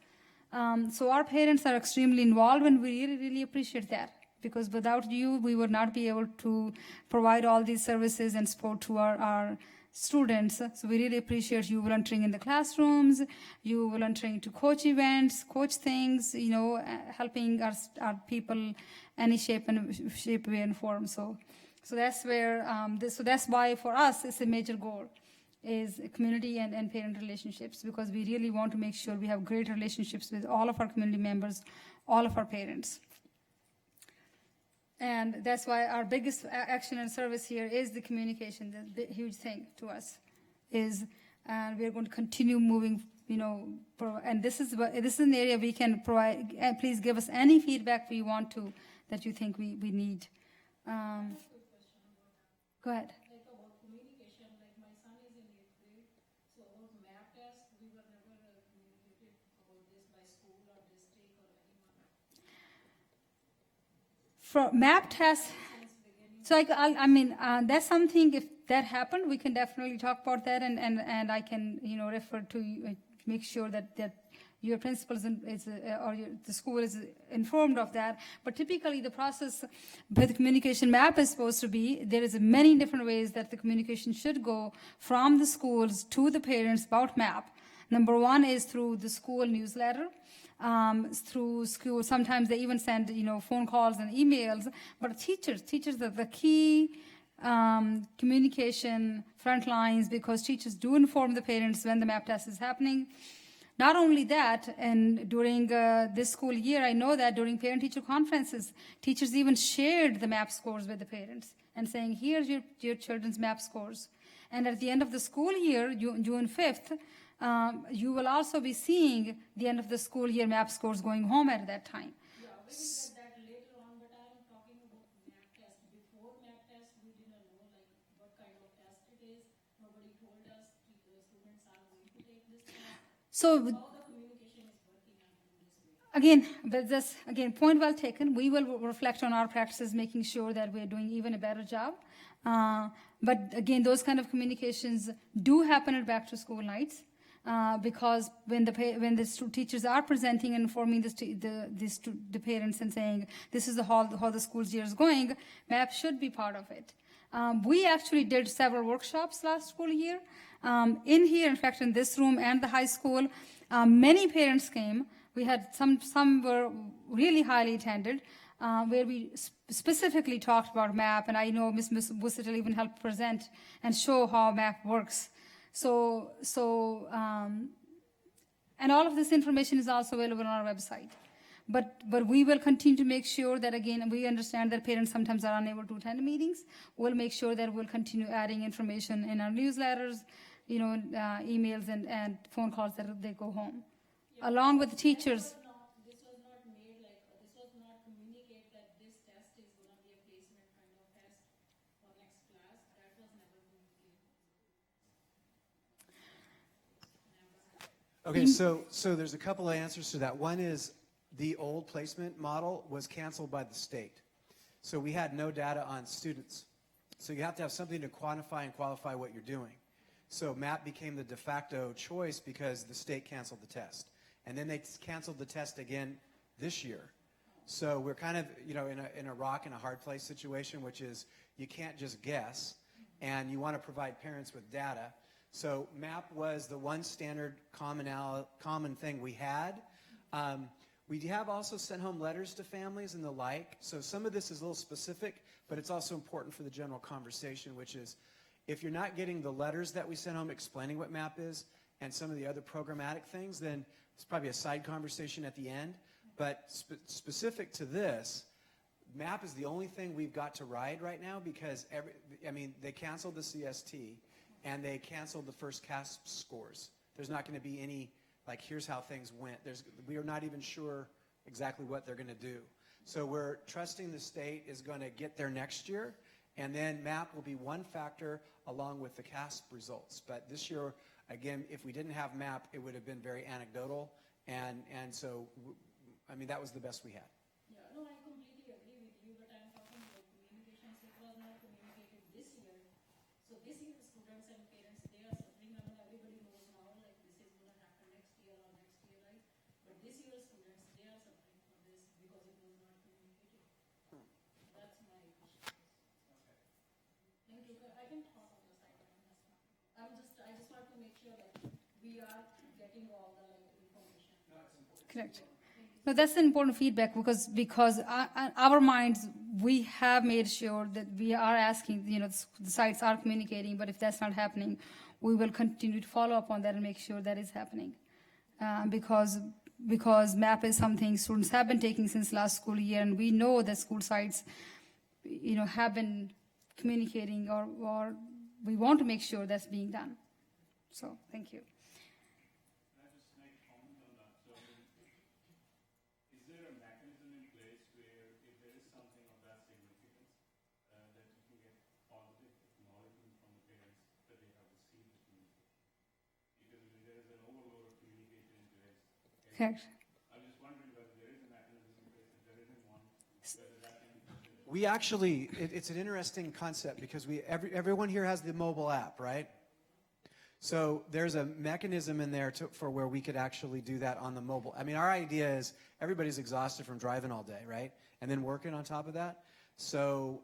So our parents are extremely involved, and we really, really appreciate that. Because without you, we would not be able to provide all these services and support to our students. So we really appreciate you volunteering in the classrooms, you volunteering to coach events, coach things, helping our people any shape, way, and form. So that's where, so that's why for us it's a major goal, is community and parent relationships, because we really want to make sure we have great relationships with all of our community members, all of our parents. And that's why our biggest action and service here is the communication. The huge thing to us is, and we're going to continue moving, and this is an area we can provide. And please give us any feedback we want to, that you think we need. Go ahead.
Like about communication, like my son is in 8th grade, so about map test, we were never communicated about this by school or district or anyone.
For map tests, so that's something, if that happened, we can definitely talk about that, and I can, refer to you, make sure that your principals the school is informed of that. But typically the process with communication map is supposed to be, there is many different ways that the communication should go from the schools to the parents about map. Number one is through the school newsletter, through school. Sometimes they even send, phone calls and emails. But teachers are the key communication front lines, because teachers do inform the parents when the map test is happening. Not only that, and during this school year, I know that during parent-teacher conferences, teachers even shared the map scores with the parents and saying, here's your children's map scores. And at the end of the school year, June 5th, you will also be seeing the end of the school year map scores going home at that time.
Yeah, we will get that later on, but I'm talking about map test. Before map test, we didn't know like what kind of test it is, told us students are going to take this test.
So
How the communication is working on this way.
again, but this, again, point well taken. We will reflect on our practices, making sure that we're doing even a better job. But again, those kind of communications do happen at back to school nights. Because when the teachers are presenting and informing the parents and saying this is how the school year is going, MAP should be part of it. We actually did several workshops last school year. In here, in fact, in this room and the high school, many parents came. We had some were really highly attended, where we specifically talked about MAP, and I know Ms. Bussettel even helped present and show how MAP works. And all of this information is also available on our website. But we will continue to make sure that, again, we understand that parents sometimes are unable to attend meetings. We'll make sure that we'll continue adding information in our newsletters, emails and phone calls that they go home, along with the teachers.
This was not made like, this was not communicated that this test is going to be a placement kind of test for next class. That was never communicated.
Okay, so there's a couple of answers to that. One is the old placement model was canceled by the state. So we had no data on students. So you have to have something to quantify and qualify what you're doing. So MAP became the de facto choice because the state canceled the test. And then they canceled the test again this year. So we're kind of, in a rock and a hard place situation, which is you can't just guess, and you want to provide parents with data. So MAP was the one standard common thing we had. We have also sent home letters to families and the like. So some of this is a little specific, but it's also important for the general conversation, which is if you're not getting the letters that we sent home explaining what MAP is and some of the other programmatic things, then it's probably a side conversation at the end. But specific to this, MAP is the only thing we've got to ride right now because they canceled the CST and they canceled the first CASP scores. There's not going to be any, like, here's how things went. We are not even sure exactly what they're going to do. So we're trusting the state is going to get there next year, and then MAP will be one factor along with the CASP results. But this year, again, if we didn't have MAP, it would have been very anecdotal, and so, that was the best we had.
Yeah, no, I completely agree with you, but I'm talking about communications. It was not communicated this year. So this year, students and parents, they are suffering. Everybody knows now, like, this is going to happen next year or next year, right? But this year, students, they are suffering for this because it was not communicated. That's my question. Thank you. I can talk on the side. I just want to make sure that we are getting all the information.
Correct. No, that's an important feedback because our minds, we have made sure that we are asking, the sites are communicating, but if that's not happening, we will continue to follow up on that and make sure that is happening. Because MAP is something students have been taking since last school year, and we know that school sites, have been communicating or we want to make sure that's being done. So, thank you.
Can I just make a comment on that? So, is there a mechanism in place where if there is something of that significance, that you can get positive acknowledgement from the parents that they have received the communication? Because there is an overload of communication in today's.
Correct.
I'm just wondering whether there is a mechanism in place. If there isn't one, whether that can be considered.
We actually, it's an interesting concept because everyone here has the mobile app, right? So there's a mechanism in there for where we could actually do that on the mobile. Our idea is everybody's exhausted from driving all day, right? And then working on top of that. So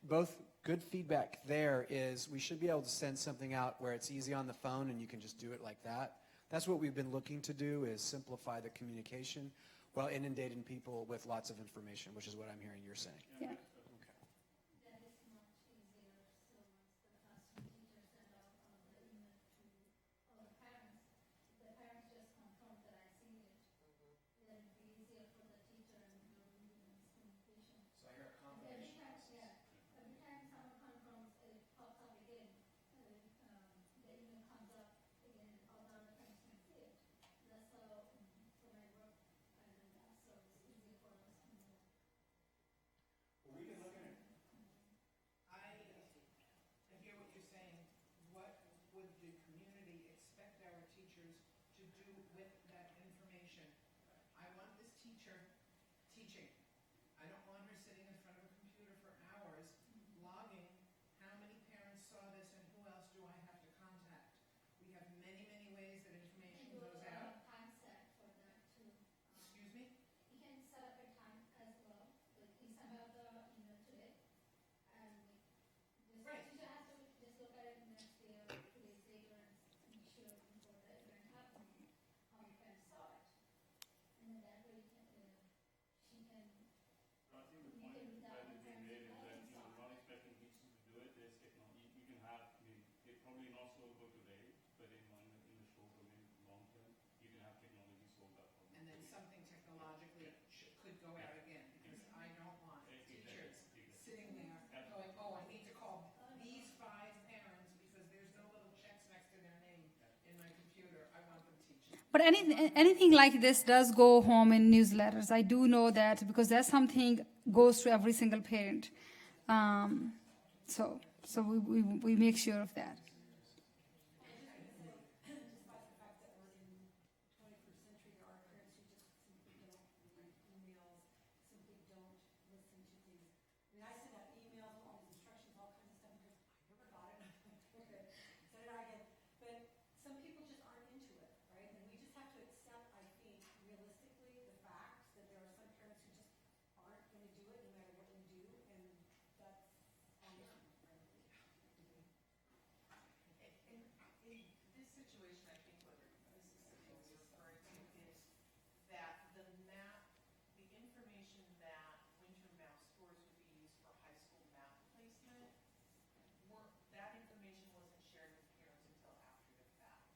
both good feedback there is we should be able to send something out where it's easy on the phone and you can just do it like that. That's what we've been looking to do is simplify the communication while inundating people with lots of information, which is what I'm hearing you're saying.
Yeah.
teacher teaching. I don't want her sitting in front of a computer for hours logging how many parents saw this and who else do I have to contact. We have many, many ways that information goes out.
Time set for that too.
Excuse me?
You can set up a time as well, like you send out the email today, and this
Right.
teacher has to just look at it next day or 2 days later and make sure before the event happens, how many parents saw it. And then that way she can
So I think the
communicate
point
with
that
that
is being made is that, you know, not expecting teachers to do it, there's technology, you can have, I mean, it probably not solvable today, but in the short or maybe long term, you can have technology solve that problem.
And then something technologically could go out again, because I don't want teachers sitting there going, oh, I need to call these 5 parents because there's no little checks next to their name in my computer. I want them teaching.
But anything like this does go home in newsletters. I do know that because that's something goes to every single parent. So we make sure of that.
Despite the fact that we're in 21st century, there are parents who just simply don't read emails, simply don't listen to things. I mean, I send out emails with all these instructions, all kinds of stuff, because I never got it. Okay, send it out again. But some people just aren't into it, right? And we just have to accept, I think, realistically, the facts that there are some parents who just aren't going to do it no matter what we do, and that's on them, frankly.
In this situation, I think what Mrs. Simmons is referring to is that the map, the information that winter map scores would be used for high school map placement, that information wasn't shared with parents until after the fact.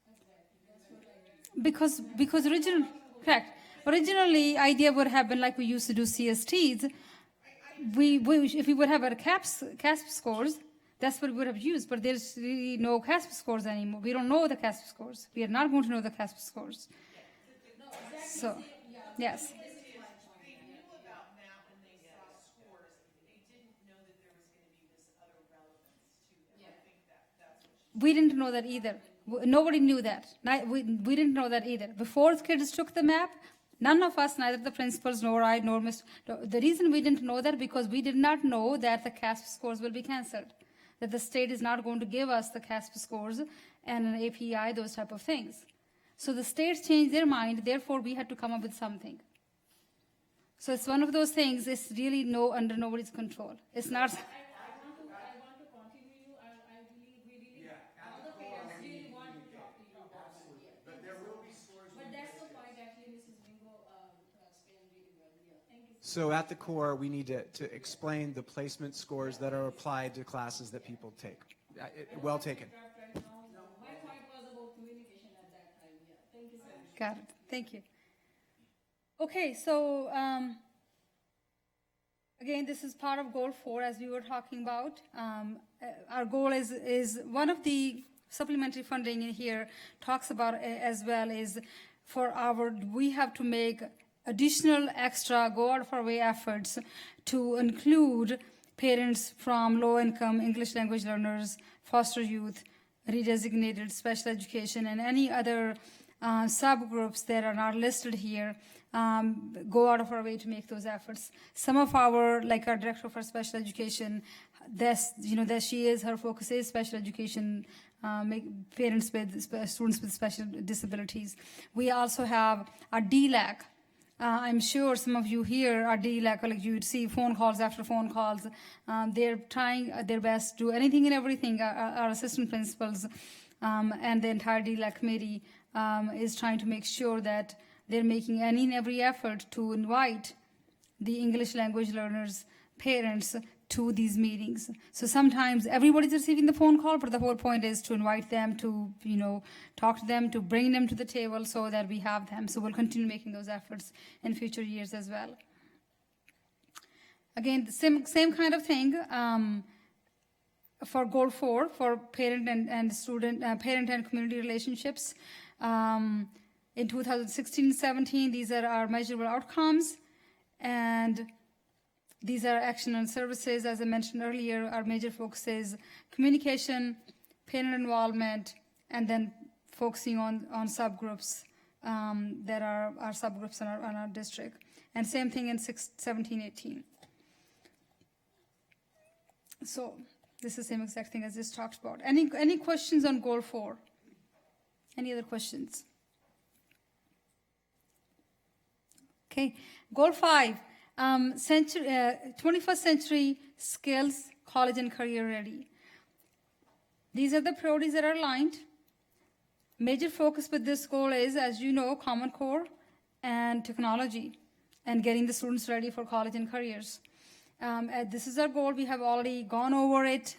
Because originally idea would have been like we used to do CSTs. If we would have our CASP scores, that's what we would have used. But there's really no CASP scores anymore. We don't know the CASP scores. We are not going to know the CASP scores. So, yes.
They knew about map and they saw scores, they didn't know that there was going to be this other relevance to them. I think that's what she.
We didn't know that either. Nobody knew that. We didn't know that either. Before the kids took the map, none of us, neither the principals nor I nor Mr. The reason we didn't know that because we did not know that the CASP scores will be cancelled. That the state is not going to give us the CASP scores and an API, those type of things. So the states changed their mind, therefore we had to come up with something. So it's one of those things, it's really under nobody's control. It's not...
I want to continue you. I believe we really, all the parents really want to talk to you. Absolutely.
But there will be scores.
But that's the point actually Mrs. Bingo explained really well. Yeah, thank you.
So at the core, we need to explain the placement scores that are applied to classes that people take. Well taken.
Right now, my point was about communication at that time. Yeah, thank you so much.
Got it. Thank you. Okay, so again, this is part of Goal 4, as we were talking about. Our goal is one of the supplementary funding in here talks about as well is we have to make additional extra go out of our way efforts to include parents from low-income English language learners, foster youth, redesignated special education, and any other subgroups that are not listed here, go out of our way to make those efforts. Some of our, like our director for special education, her focus is special education, parents with students with special disabilities. We also have our DAC. I'm sure some of you here are DAC, like you would see phone calls after phone calls. They're trying their best to do anything and everything. Our assistant principals and the entire DAC committee is trying to make sure that they're making any and every effort to invite the English language learners' parents to these meetings. So sometimes everybody's receiving the phone call, but the whole point is to invite them to, talk to them, to bring them to the table so that we have them. So we'll continue making those efforts in future years as well. Again, the same kind of thing for Goal 4, for parent and student, parent and community relationships. In 2016-17, these are our measurable outcomes, and these are action and services. As I mentioned earlier, our major focus is communication, parent involvement, and then focusing on subgroups that are subgroups in our district. And same thing in 17, 18. So this is the same exact thing as just talked about. Any questions on goal 4? Any other questions? Okay, goal 5, 21st century skills, college and career ready. These are the priorities that are aligned. Major focus with this goal is, as you know, Common Core and technology and getting the students ready for college and careers. This is our goal. We have already gone over it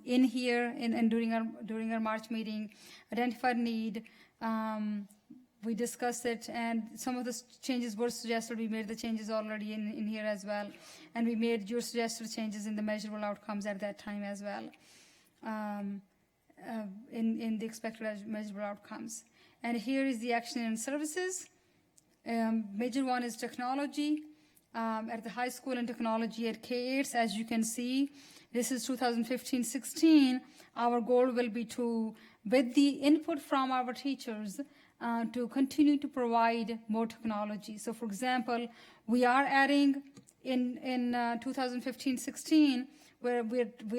in here and during our March meeting, identified need. We discussed it, and some of the changes were suggested. We made the changes already in here as well. And we made your suggested changes in the measurable outcomes at that time as well, in the expected measurable outcomes. And here is the action and services. Major one is technology. At the high school and technology at K8s, as you can see, this is 2015-16. Our goal will be to, with the input from our teachers, to continue to provide more technology. So, for example, we are adding in 2015-16, where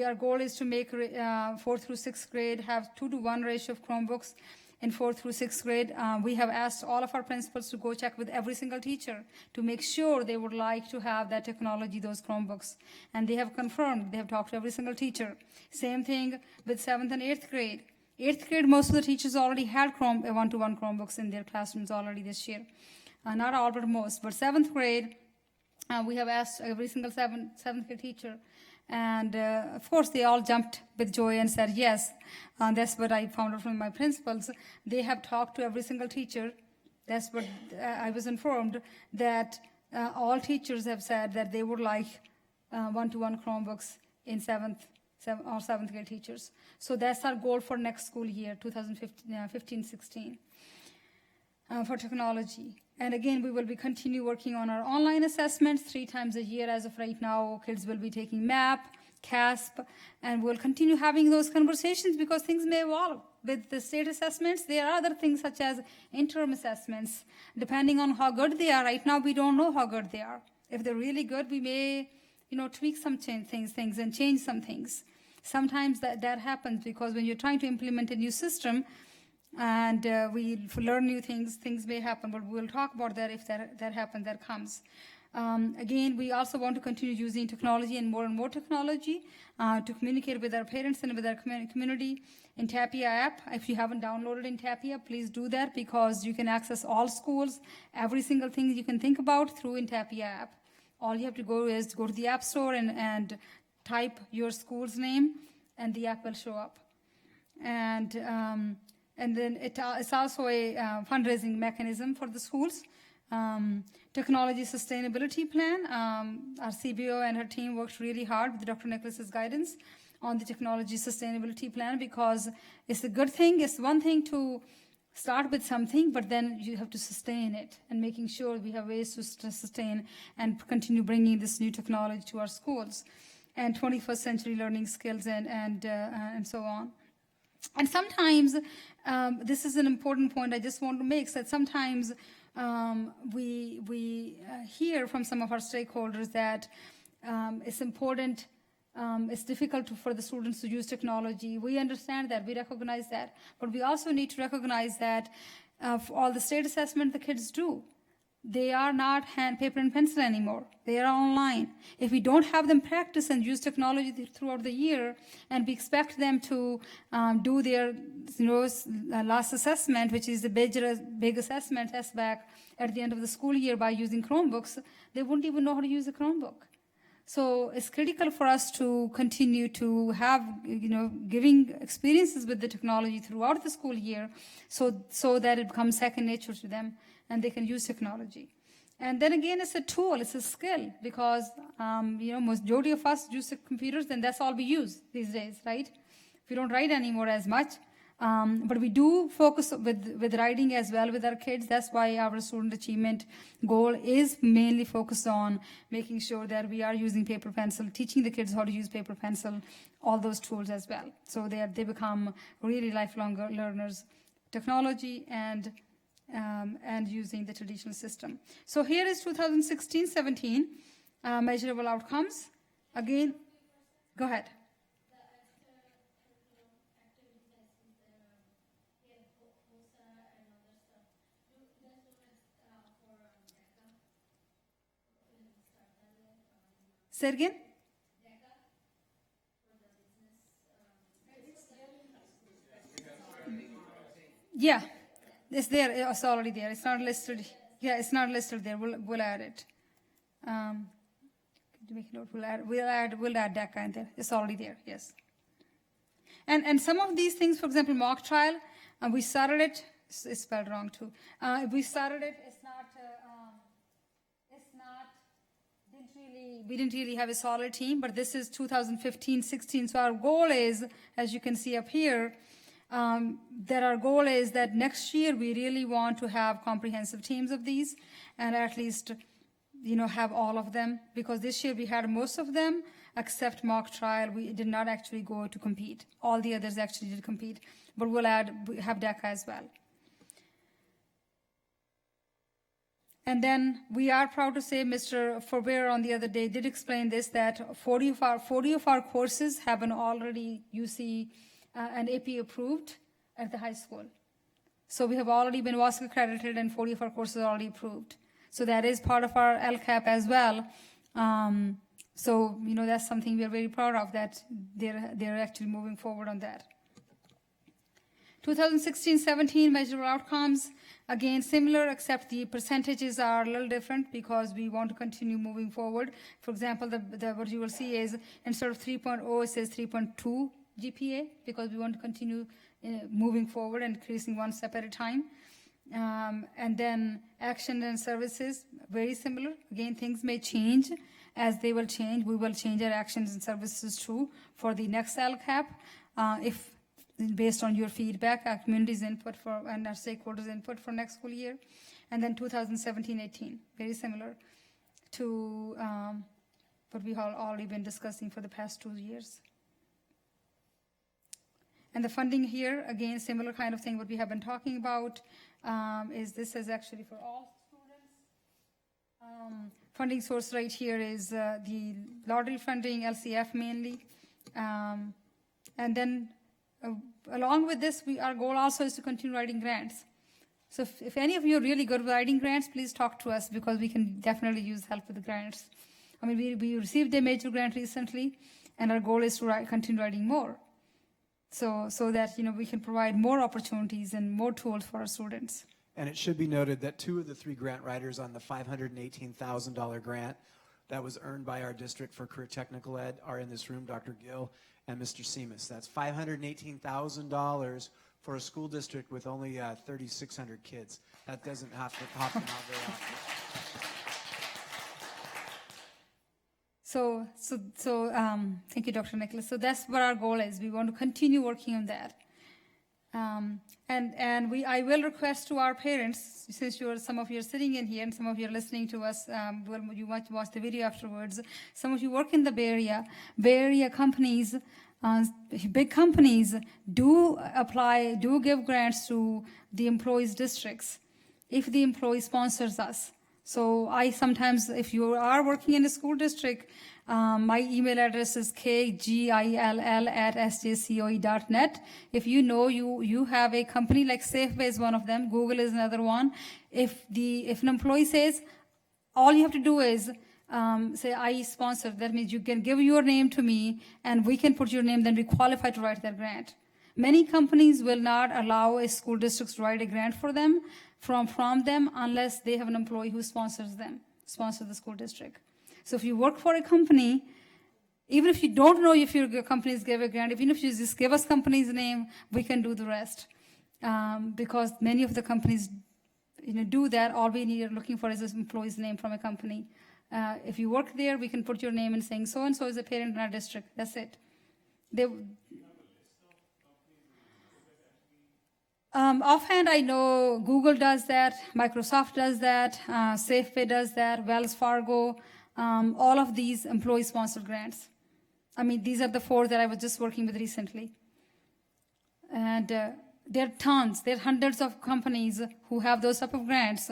our goal is to make 4th through 6th grade have 2-to-1 ratio of Chromebooks. In 4th through 6th grade, we have asked all of our principals to go check with every single teacher to make sure they would like to have that technology, those Chromebooks. And they have confirmed, they have talked to every single teacher. Same thing with 7th and 8th grade. 8th grade, most of the teachers already had 1-to-1 Chromebooks in their classrooms already this year. Not all, but most. But 7th grade, we have asked every single 7th grade teacher. And of course, they all jumped with joy and said yes. That's what I found out from my principals. They have talked to every single teacher. That's what I was informed, that all teachers have said that they would like 1-to-1 Chromebooks in 7th grade teachers. So that's our goal for next school year, 2015-16, for technology. And again, we will be continue working on our online assessments 3 times a year. As of right now, kids will be taking MAP, CASP, and we'll continue having those conversations because things may evolve. With the state assessments, there are other things such as interim assessments. Depending on how good they are, right now we don't know how good they are. If they're really good, we may, tweak some things and change some things. Sometimes that happens because when you're trying to implement a new system, and we learn new things may happen, but we'll talk about that if that happens, that comes. Again, we also want to continue using technology and more technology to communicate with our parents and with our community. In Tapia app, if you haven't downloaded in Tapia, please do that because you can access all schools, every single thing you can think about through in Tapia app. All you have to go is go to the App Store and type your school's name, and the app will show up. And then it's also a fundraising mechanism for the schools. Technology sustainability plan. Our CBO and her team worked really hard with Dr. Nicholas's guidance on the technology sustainability plan because it's a good thing. It's one thing to start with something, but then you have to sustain it and making sure we have ways to sustain and continue bringing this new technology to our schools and 21st century learning skills and so on. And sometimes, this is an important point I just want to make, that sometimes we hear from some of our stakeholders that it's important, it's difficult for the students to use technology. We understand that, we recognize that, but we also need to recognize that for all the state assessment the kids do, they are not paper and pencil anymore. They are online. If we don't have them practice and use technology throughout the year, and we expect them to do their last assessment, which is the big assessment, SBAC, at the end of the school year by using Chromebooks, they wouldn't even know how to use a Chromebook. So it's critical for us to continue to have, giving experiences with the technology throughout the school year so that it becomes second nature to them and they can use technology. And then again, it's a tool, it's a skill because, majority of us use the computers and that's all we use these days, right? We don't write anymore as much. But we do focus with writing as well with our kids. That's why our student achievement goal is mainly focused on making sure that we are using paper pencil, teaching the kids how to use paper pencil, all those tools as well. So they become really lifelong learners. Technology and and using the traditional system. So here is 2016-17 measurable outcomes. Again, go ahead.
The extracurricular activities like here, HOSA and other stuff. Do you guys know that for DACA? Will we start that yet?
Say it again.
DACA for the business.
Yeah, it's there. It's already there. It's not listed. Yeah, it's not listed there. We'll add it. To make a note, we'll add DACA in there. It's already there. Yes. And some of these things, for example, mock trial, we started it. It's spelled wrong too. We started it. We didn't really have a solid team, but this is 2015-16. So our goal is, as you can see up here, that our goal is that next year we really want to have comprehensive teams of these, and at least, have all of them, because this year we had most of them except mock trial. We did not actually go to compete. All the others actually did compete, but we have DACA as well. And then we are proud to say Mr. Forbear on the other day did explain this, that 40 of our courses have an already UC and AP approved at the high school. So we have already been WASC accredited and 40 of our courses are already approved. So that is part of our LCAP as well. So, that's something we are very proud of, that they're actually moving forward on that. 2016-17 measurable outcomes, again, similar, except the percentages are a little different because we want to continue moving forward. For example, what you will see is instead of 3.0, it says 3.2 GPA, because we want to continue moving forward and increasing one step at a time. And then action and services, very similar. Again, things may change. As they will change, we will change our actions and services too for the next LCAP, if based on your feedback, our community's input and our stakeholders' input for next school year. And then 2017-18, very similar to what we have already been discussing for the past 2 years. And the funding here, again, similar kind of thing what we have been talking about, this is actually for all students. Funding source right here is the lottery funding, LCF mainly. And then along with this, our goal also is to continue writing grants. So if any of you are really good with writing grants, please talk to us, because we can definitely use help with the grants. I mean, we received a major grant recently, and our goal is to continue writing more. So that, we can provide more opportunities and more tools for our students.
And it should be noted that 2 of the 3 grant writers on the $518,000 grant that was earned by our district for career technical ed are in this room, Dr. Gill and Mr. Seamus. That's $518,000 for a school district with only 3,600 kids. That doesn't happen out very often.
So, thank you, Dr. Nicholas. So that's what our goal is. We want to continue working on that. I will request to our parents, since some of you are sitting in here and some of you are listening to us, you might watch the video afterwards. Some of you work in the Bay Area companies, big companies do give grants to the employees' districts if the employee sponsors us. So I sometimes, if you are working in a school district, my email address is kgill@sjcoe.net. If you have a company like Safeway is one of them, Google is another one. If an employee says, all you have to do is say, I sponsor, that means you can give your name to me and we can put your name, then we qualify to write that grant. Many companies will not allow a school district to write a grant for them, from them, unless they have an employee who sponsors the school district. So if you work for a company, even if you don't know if your companies give a grant, even if you just give us company's name, we can do the rest. Because many of the companies do that. All we are looking for is an employee's name from a company. If you work there, we can put your name and saying, so-and-so is a parent in our district. That's it. Offhand, I know Google does that, Microsoft does that, Safeway does that, Wells Fargo, all of these employee-sponsored grants. I mean, these are the 4 that I was just working with recently. And There are tons, there are hundreds of companies who have those type of grants.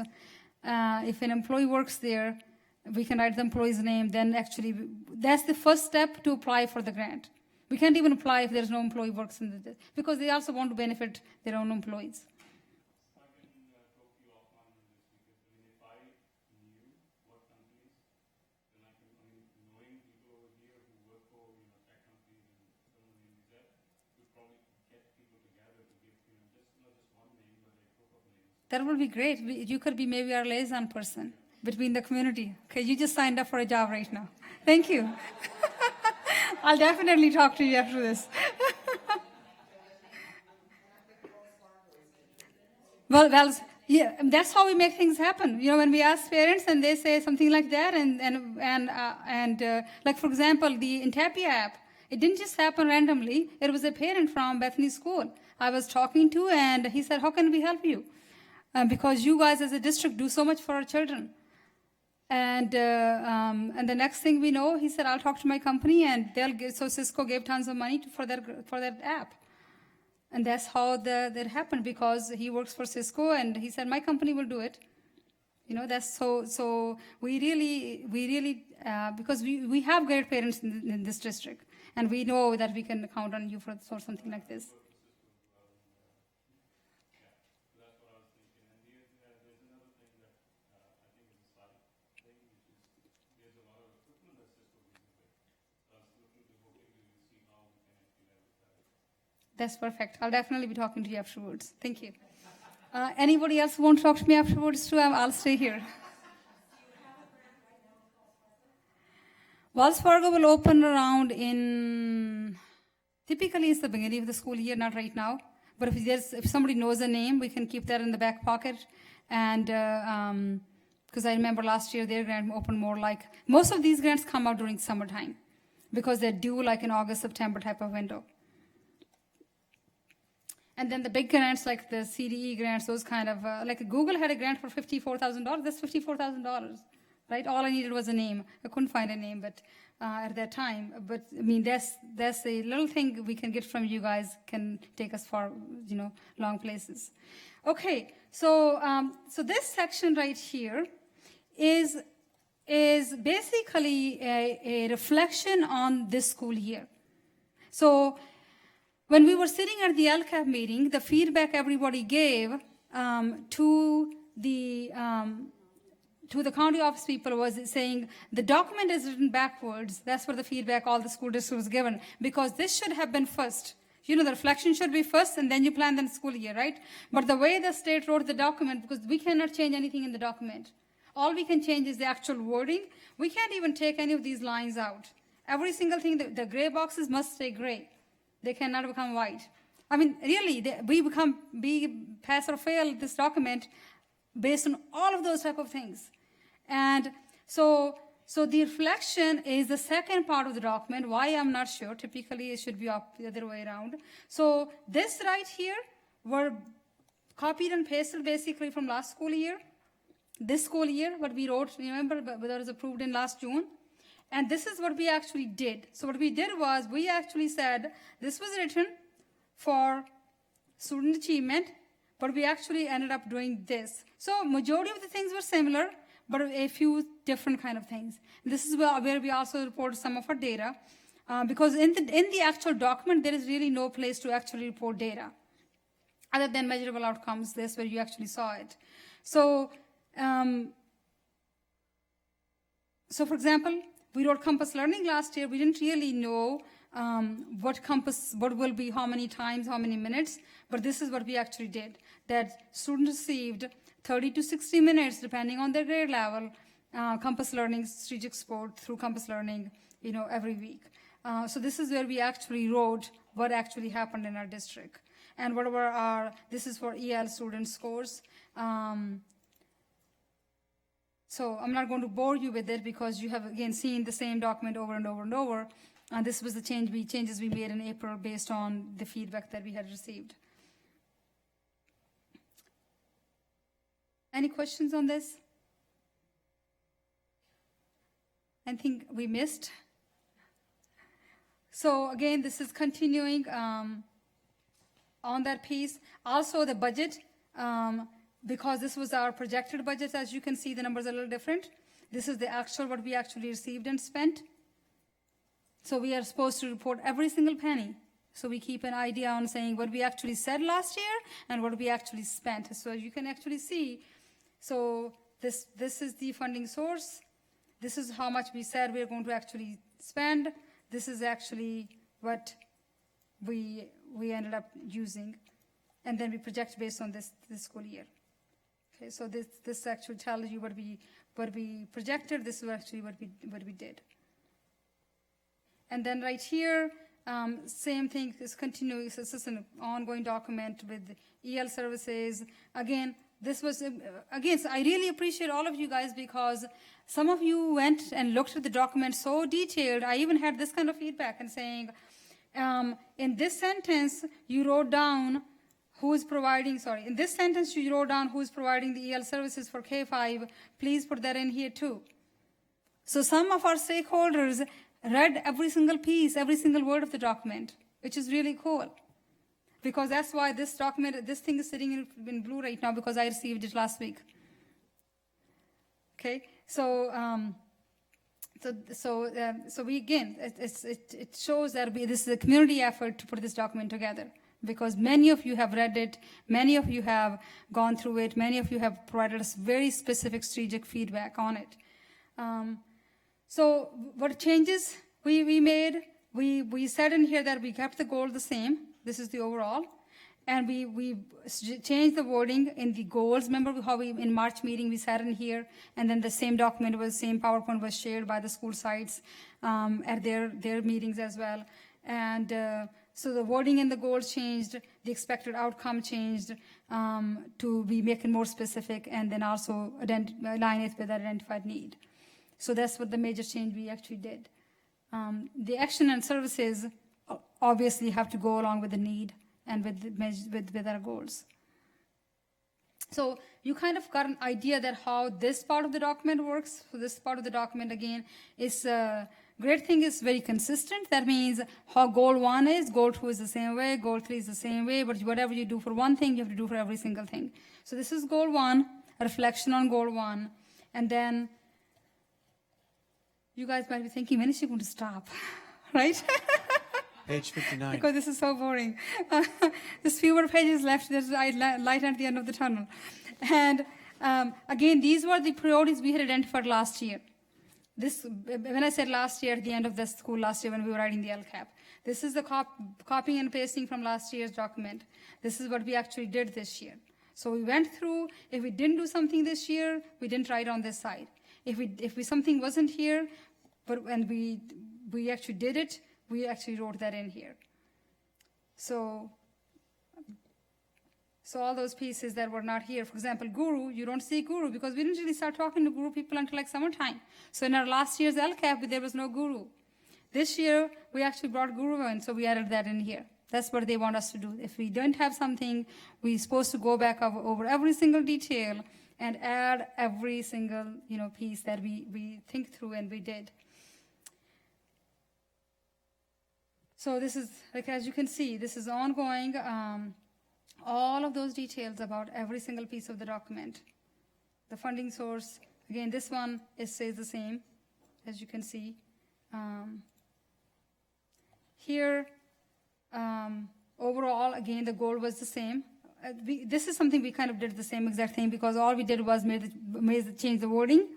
If an employee works there, we can write the employee's name, then actually, that's the first step to apply for the grant. We can't even apply if there's no employee works in the, because they also want to benefit their own employees.
I can talk to you offline on this because I mean, if I knew what companies, then I can, I mean, knowing people over here who work for, you know, tech companies and some of the names that, would probably get people together to give, you know, just not just one name, but a group of names.
That would be great. You could be maybe our liaison person between the community. Okay, you just signed up for a job right now. Thank you. I'll definitely talk to you after this. Well, yeah, that's how we make things happen. You know, when we ask parents and they say something like that, and like for example, the Intapi app, it didn't just happen randomly. It was a parent from Bethany School I was talking to, and he said, "How can we help you? Because you guys as a district do so much for our children." And the next thing we know, he said, "I'll talk to my company, and they'll give." So Cisco gave tons of money for that app, and that's how that happened, because he works for Cisco, and he said, "My company will do it." You know, that's so we really because we have great parents in this district, and we know that we can count on you for something like this. That's perfect. I'll definitely be talking to you afterwards. Thank you. Anybody else want to talk to me afterwards too? I'll stay here. Wells Fargo will open around typically it's the beginning of the school year, not right now. But if somebody knows a name, we can keep that in the back pocket. And because I remember last year their grant opened more like, most of these grants come out during summertime because they're due like in August, September type of window. And then the big grants like the CDE grants, those kind of, like Google had a grant for $54,000. That's $54,000, right? All I needed was a name. I couldn't find a name, but at that time. But I mean, that's a little thing we can get from you guys, can take us far, you know, long places. Okay, so this section right here is basically a reflection on this school year. So when we were sitting at the LCAP meeting, the feedback everybody gave to the county office people was saying the document is written backwards. That's what the feedback all the school district was given, because this should have been first. You know, the reflection should be first, and then you plan the school year, right? But the way the state wrote the document, because we cannot change anything in the document. All we can change is the actual wording. We can't even take any of these lines out. Every single thing, the gray boxes must stay gray. They cannot become white. I mean, really, we pass or fail this document based on all of those type of things. And so the reflection is the second part of the document. Why, I'm not sure. Typically, it should be the other way around. So this right here were copied and pasted basically from last school year. This school year, what we wrote, remember, that was approved in last June. And this is what we actually did. So what we did was we actually said this was written for student achievement, but we actually ended up doing this. So majority of the things were similar, but a few different kind of things. And this is where we also reported some of our data, because in the actual document, there is really no place to actually report data, other than measurable outcomes. That's where you actually saw it. So, for example, we wrote Compass Learning last year. We didn't really know what will be, how many times, how many minutes, but this is what we actually did. That students received 30 to 60 minutes, depending on their grade level, Compass Learning strategic support through Compass Learning, you know, every week. So this is where we actually wrote what actually happened in our district. And what were this is for EL student scores. So I'm not going to bore you with it because you have, again, seen the same document over and over and over. And this was the changes we made in April based on the feedback that we had received. Any questions on this? Anything we missed? So again, this is continuing on that piece. Also the budget, because this was our projected budget, as you can see, the numbers are a little different. This is the actual, what we actually received and spent. So we are supposed to report every single penny. So we keep an idea on saying what we actually said last year and what we actually spent. So you can actually see, so this is the funding source. This is how much we said we're going to actually spend. This is actually what we ended up using. And then we project based on this school year. Okay, so this actually tells you what we projected. This is actually what we did. And then right here, same thing is continuing. This is an ongoing document with EL services. Again, this was, so I really appreciate all of you guys because some of you went and looked at the document so detailed. I even had this kind of feedback and saying, in this sentence, you wrote down in this sentence, you wrote down who's providing the EL services for K-5. Please put that in here too. So some of our stakeholders read every single piece, every single word of the document, which is really cool. Because that's why this thing is sitting in blue right now because I received it last week. Okay, so we again, it shows that this is a community effort to put this document together because many of you have read it, many of you have gone through it, many of you have provided us very specific strategic feedback on it. So what changes we made, we said in here that we kept the goal the same. This is the overall. And we changed the wording in the goals. Remember how in March meeting we sat in here and then the same document same PowerPoint was shared by the school sites at their meetings as well. And so the wording in the goals changed, the expected outcome changed to be making more specific and then also align it with identified need. So that's what the major change we actually did. The action and services obviously have to go along with the need and with our goals. So you kind of got an idea that how this part of the document works. So this part of the document again is great thing is very consistent. That means how goal 1 is, goal 2 is the same way, goal 3 is the same way, but whatever you do for one thing, you have to do for every single thing. So this is goal 1, a reflection on goal 1, and then you guys might be thinking, when is she going to stop? Right?
Page 59.
Because this is so boring. There's few more pages left. There's light at the end of the tunnel. And again, these were the priorities we had identified last year. When I said last year, at the end of the school last year when we were writing the LCAP, this is the copying and pasting from last year's document. This is what we actually did this year. So we went through, if we didn't do something this year, we didn't write on this side. If something wasn't here, but when we actually did it, we actually wrote that in here. So all those pieces that were not here, for example, Guru, you don't see Guru because we didn't really start talking to Guru people until like summertime. So in our last year's LCAP, there was no Guru. This year, we actually brought Guru in, so we added that in here. That's what they want us to do. If we don't have something, we're supposed to go back over every single detail and add every single piece that we think through, and we did. So this is, like as you can see, this is ongoing. All of those details about every single piece of the document. The funding source, again, this one stays the same, as you can see. Here, overall, again, the goal was the same. This is something we kind of did the same exact thing because all we did was change the wording.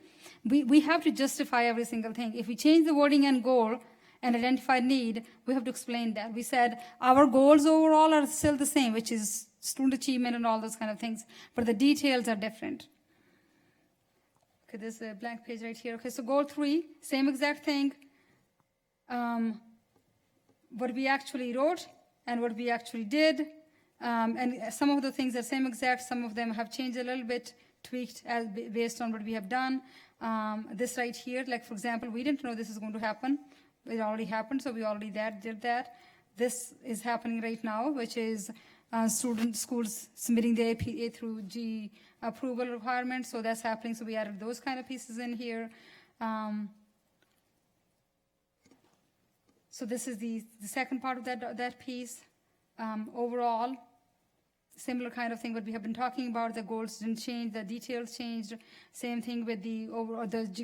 We have to justify every single thing. If we change the wording and goal and identified need, we have to explain that. We said our goals overall are still the same, which is student achievement and all those kind of things, but the details are different. Okay, there's a blank page right here. Okay, so goal 3, same exact thing. What we actually wrote and what we actually did. And some of the things are same exact, some of them have changed a little bit, tweaked based on what we have done. This right here, like for example, we didn't know this is going to happen. It already happened, so we already did that. This is happening right now, which is schools submitting the A through G approval requirements, so that's happening, so we added those kind of pieces in here. So this is the second part of that piece. Overall, similar kind of thing what we have been talking about. The goals didn't change, the details changed. Same thing with the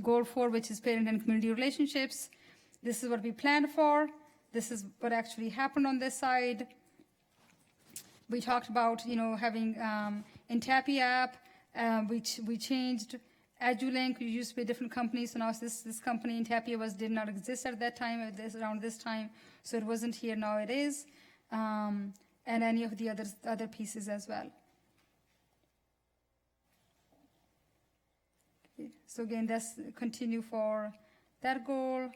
goal 4, which is parent and community relationships. This is what we planned for. This is what actually happened on this side. We talked about, having in TAPI app, which we changed. EduLink, we used to be a different company, so now this company in TAPI did not exist at that time, around this time, so it wasn't here, now it is. And any of the other pieces as well. Okay, so again, that's continue for that goal.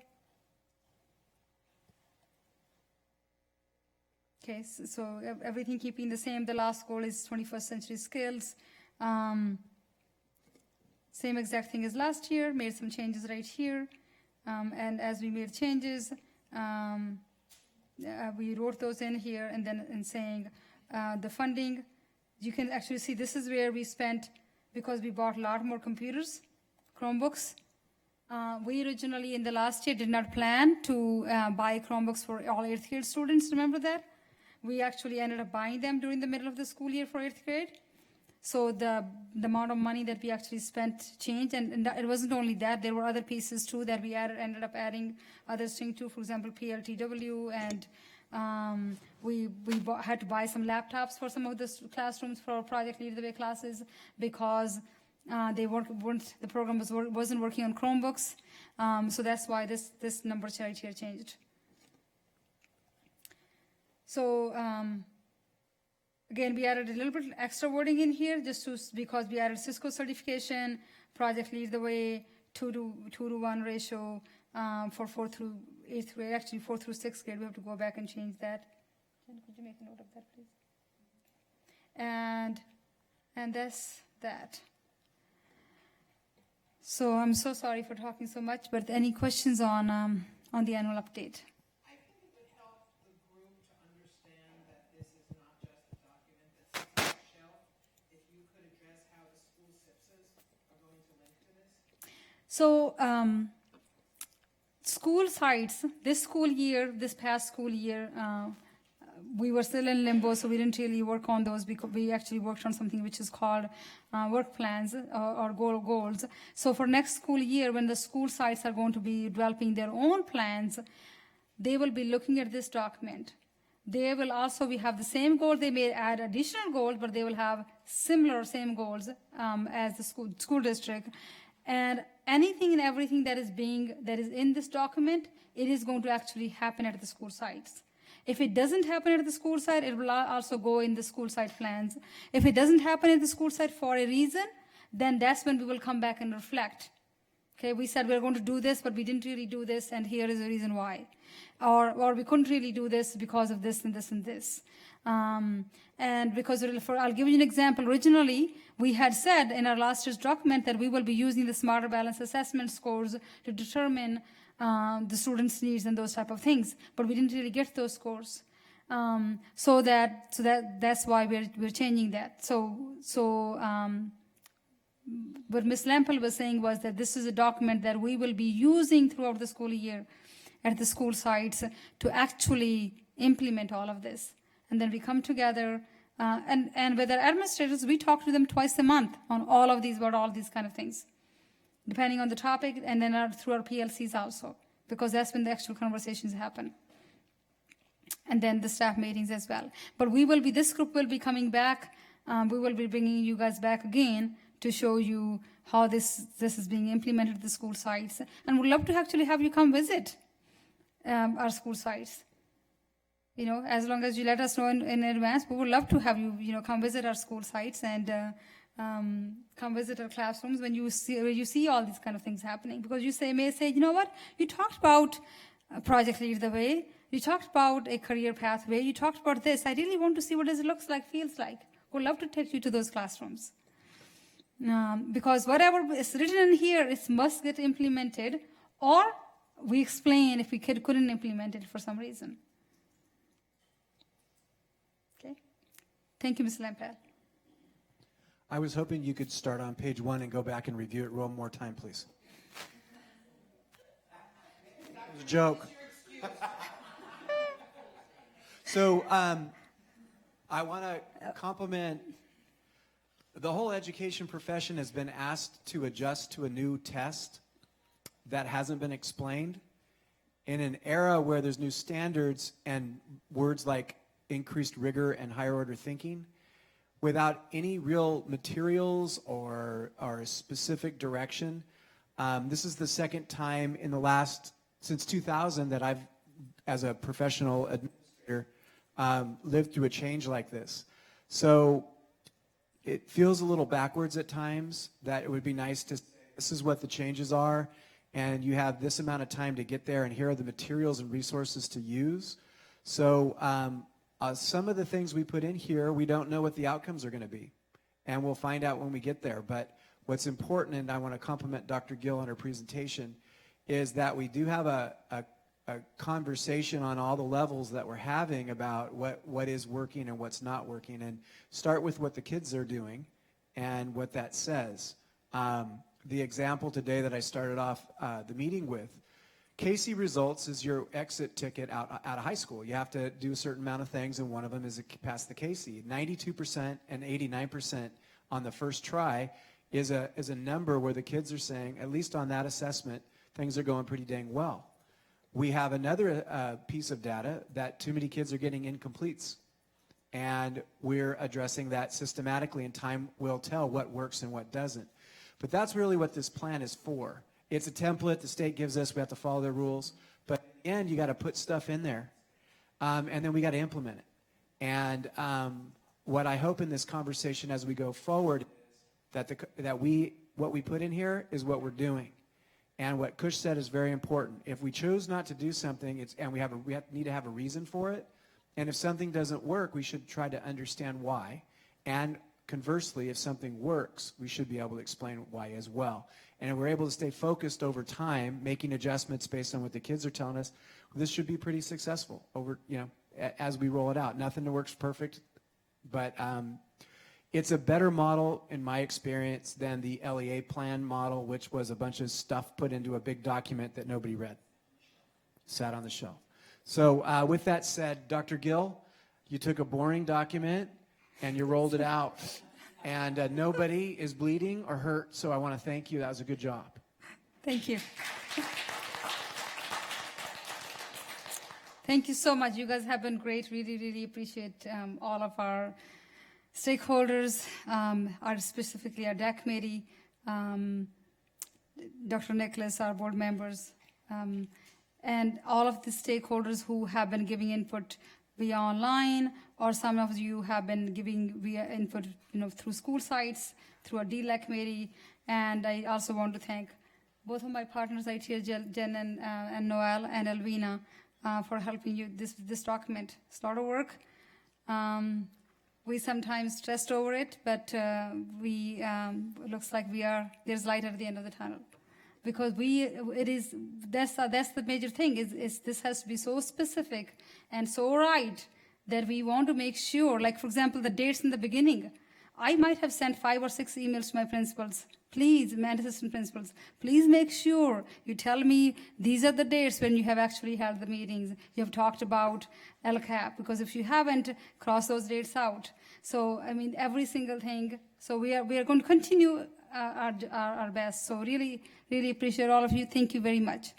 Okay, so everything keeping the same. The last goal is 21st century skills. Same exact thing as last year, made some changes right here. And as we made changes, we wrote those in here, and then in saying the funding, you can actually see this is where we spent, because we bought a lot more computers, Chromebooks. We originally in the last year did not plan to buy Chromebooks for all 8th grade students, remember that? We actually ended up buying them during the middle of the school year for 8th grade. So the amount of money that we actually spent changed, and it wasn't only that, there were other pieces too that we ended up adding others to, for example, PLTW, and we had to buy some laptops for some of the classrooms for Project Lead the Way classes, because the program wasn't working on Chromebooks, so that's why this number right here changed. So again, we added a little bit extra wording in here because we added Cisco certification, Project Lead the Way, 2 to 1 ratio for 4th through 8th grade. Actually, 4th through 6th grade, we have to go back and change that. Jen, could you make a note of that, please? And that's that. So I'm so sorry for talking so much, but any questions on the annual update?
I think it would help the group to understand that this is not just a document that sits on the shelf. If you could address how the school SIPSs are going to link to this.
So school sites, this past school year, we were still in limbo, so we didn't really work on those, because we actually worked on something which is called work plans or goals. So for next school year, when the school sites are going to be developing their own plans, they will be looking at this document. They will also have the same goal. They may add additional goals, but they will have same goals as the school district. And anything and everything that is in this document, it is going to actually happen at the school sites. If it doesn't happen at the school site, it will also go in the school site plans. If it doesn't happen at the school site for a reason, then that's when we will come back and reflect. Okay, we said we're going to do this, but we didn't really do this, and here is the reason why. Or we couldn't really do this because of this and this and this. And because I'll give you an example. Originally, we had said in our last year's document that we will be using the Smarter Balance assessment scores to determine the students' needs and those type of things, but we didn't really get those scores. So that's why we're changing that. So what Ms. Lampel was saying was that this is a document that we will be using throughout the school year at the school sites to actually implement all of this. And then we come together, and with our administrators, we talk to them twice a month on all of these kind of things, depending on the topic, and then through our PLCs also, because that's when the actual conversations happen. And then the staff meetings as well. But this group will be coming back. We will be bringing you guys back again to show you how this is being implemented at the school sites. And we'd love to actually have you come visit our school sites. As long as you let us know in advance, we would love to have you, come visit our school sites and come visit our classrooms when you see all these kind of things happening. Because you may say, you know what, you talked about Project Lead the Way, you talked about a career pathway, you talked about this. I really want to see what it looks like, feels like. We'd love to take you to those classrooms. Because whatever is written in here, it must get implemented, or we explain if we couldn't implement it for some reason. Okay. Thank you, Ms. Lampel.
I was hoping you could start on page 1 and go back and review it one more time, please. It was a joke. So I want to compliment, the whole education profession has been asked to adjust to a new test that hasn't been explained. In an era where there's new standards and words like increased rigor and higher order thinking, without any real materials or specific direction, this is the second time in the last, since 2000, that I've, as a professional administrator, lived through a change like this. So it feels a little backwards at times, that it would be nice to say, this is what the changes are, and you have this amount of time to get there, and here are the materials and resources to use. So some of the things we put in here, we don't know what the outcomes are going to be, and we'll find out when we get there. But what's important, and I want to compliment Dr. Gill on her presentation, is that we do have a conversation on all the levels that we're having about what is working and what's not working, and start with what the kids are doing and what that says. The example today that I started off the meeting with, Casey results is your exit ticket out of high school. You have to do a certain amount of things, and one of them is to pass the Casey. 92% and 89% on the first try is a number where the kids are saying, at least on that assessment, things are going pretty dang well. We have another piece of data that too many kids are getting incompletes, and we're addressing that systematically, and time will tell what works and what doesn't. But that's really what this plan is for. It's a template the state gives us. We have to follow their rules. But in the end, you got to put stuff in there, and then we got to implement it. And what I hope in this conversation as we go forward is that what we put in here is what we're doing. And what Kush said is very important. If we choose not to do something, and we need to have a reason for it. And if something doesn't work, we should try to understand why. And conversely, if something works, we should be able to explain why as well. And if we're able to stay focused over time, making adjustments based on what the kids are telling us, this should be pretty successful as we roll it out. Nothing works perfect, but it's a better model in my experience than the LEA plan model, which was a bunch of stuff put into a big document that nobody read, sat on the shelf. So with that said, Dr. Gill, you took a boring document and you rolled it out, and nobody is bleeding or hurt, so I want to thank you. That was a good job.
Thank you. Thank you so much. You guys have been great. Really, really appreciate all of our stakeholders, specifically our DAC committee, Dr. Nicholas, our board members, and all of the stakeholders who have been giving input via online, or some of you have been giving via input, through school sites, through our DLAC committee. And I also want to thank both of my partners, ITS Jen and Noel and Elvina, for helping you this document. It's a lot of work. We sometimes stressed over it, but it looks like there's light at the end of the tunnel. Because that's the major thing, is this has to be so specific and so right that we want to make sure, like for example, the dates in the beginning. I might have sent 5 or 6 emails to my principals. Please, my assistant principals, please make sure you tell me these are the dates when you have actually held the meetings. You have talked about LCAP, because if you haven't, cross those dates out. So, every single thing. So we are going to continue our best. So really, really appreciate all of you. Thank you very much.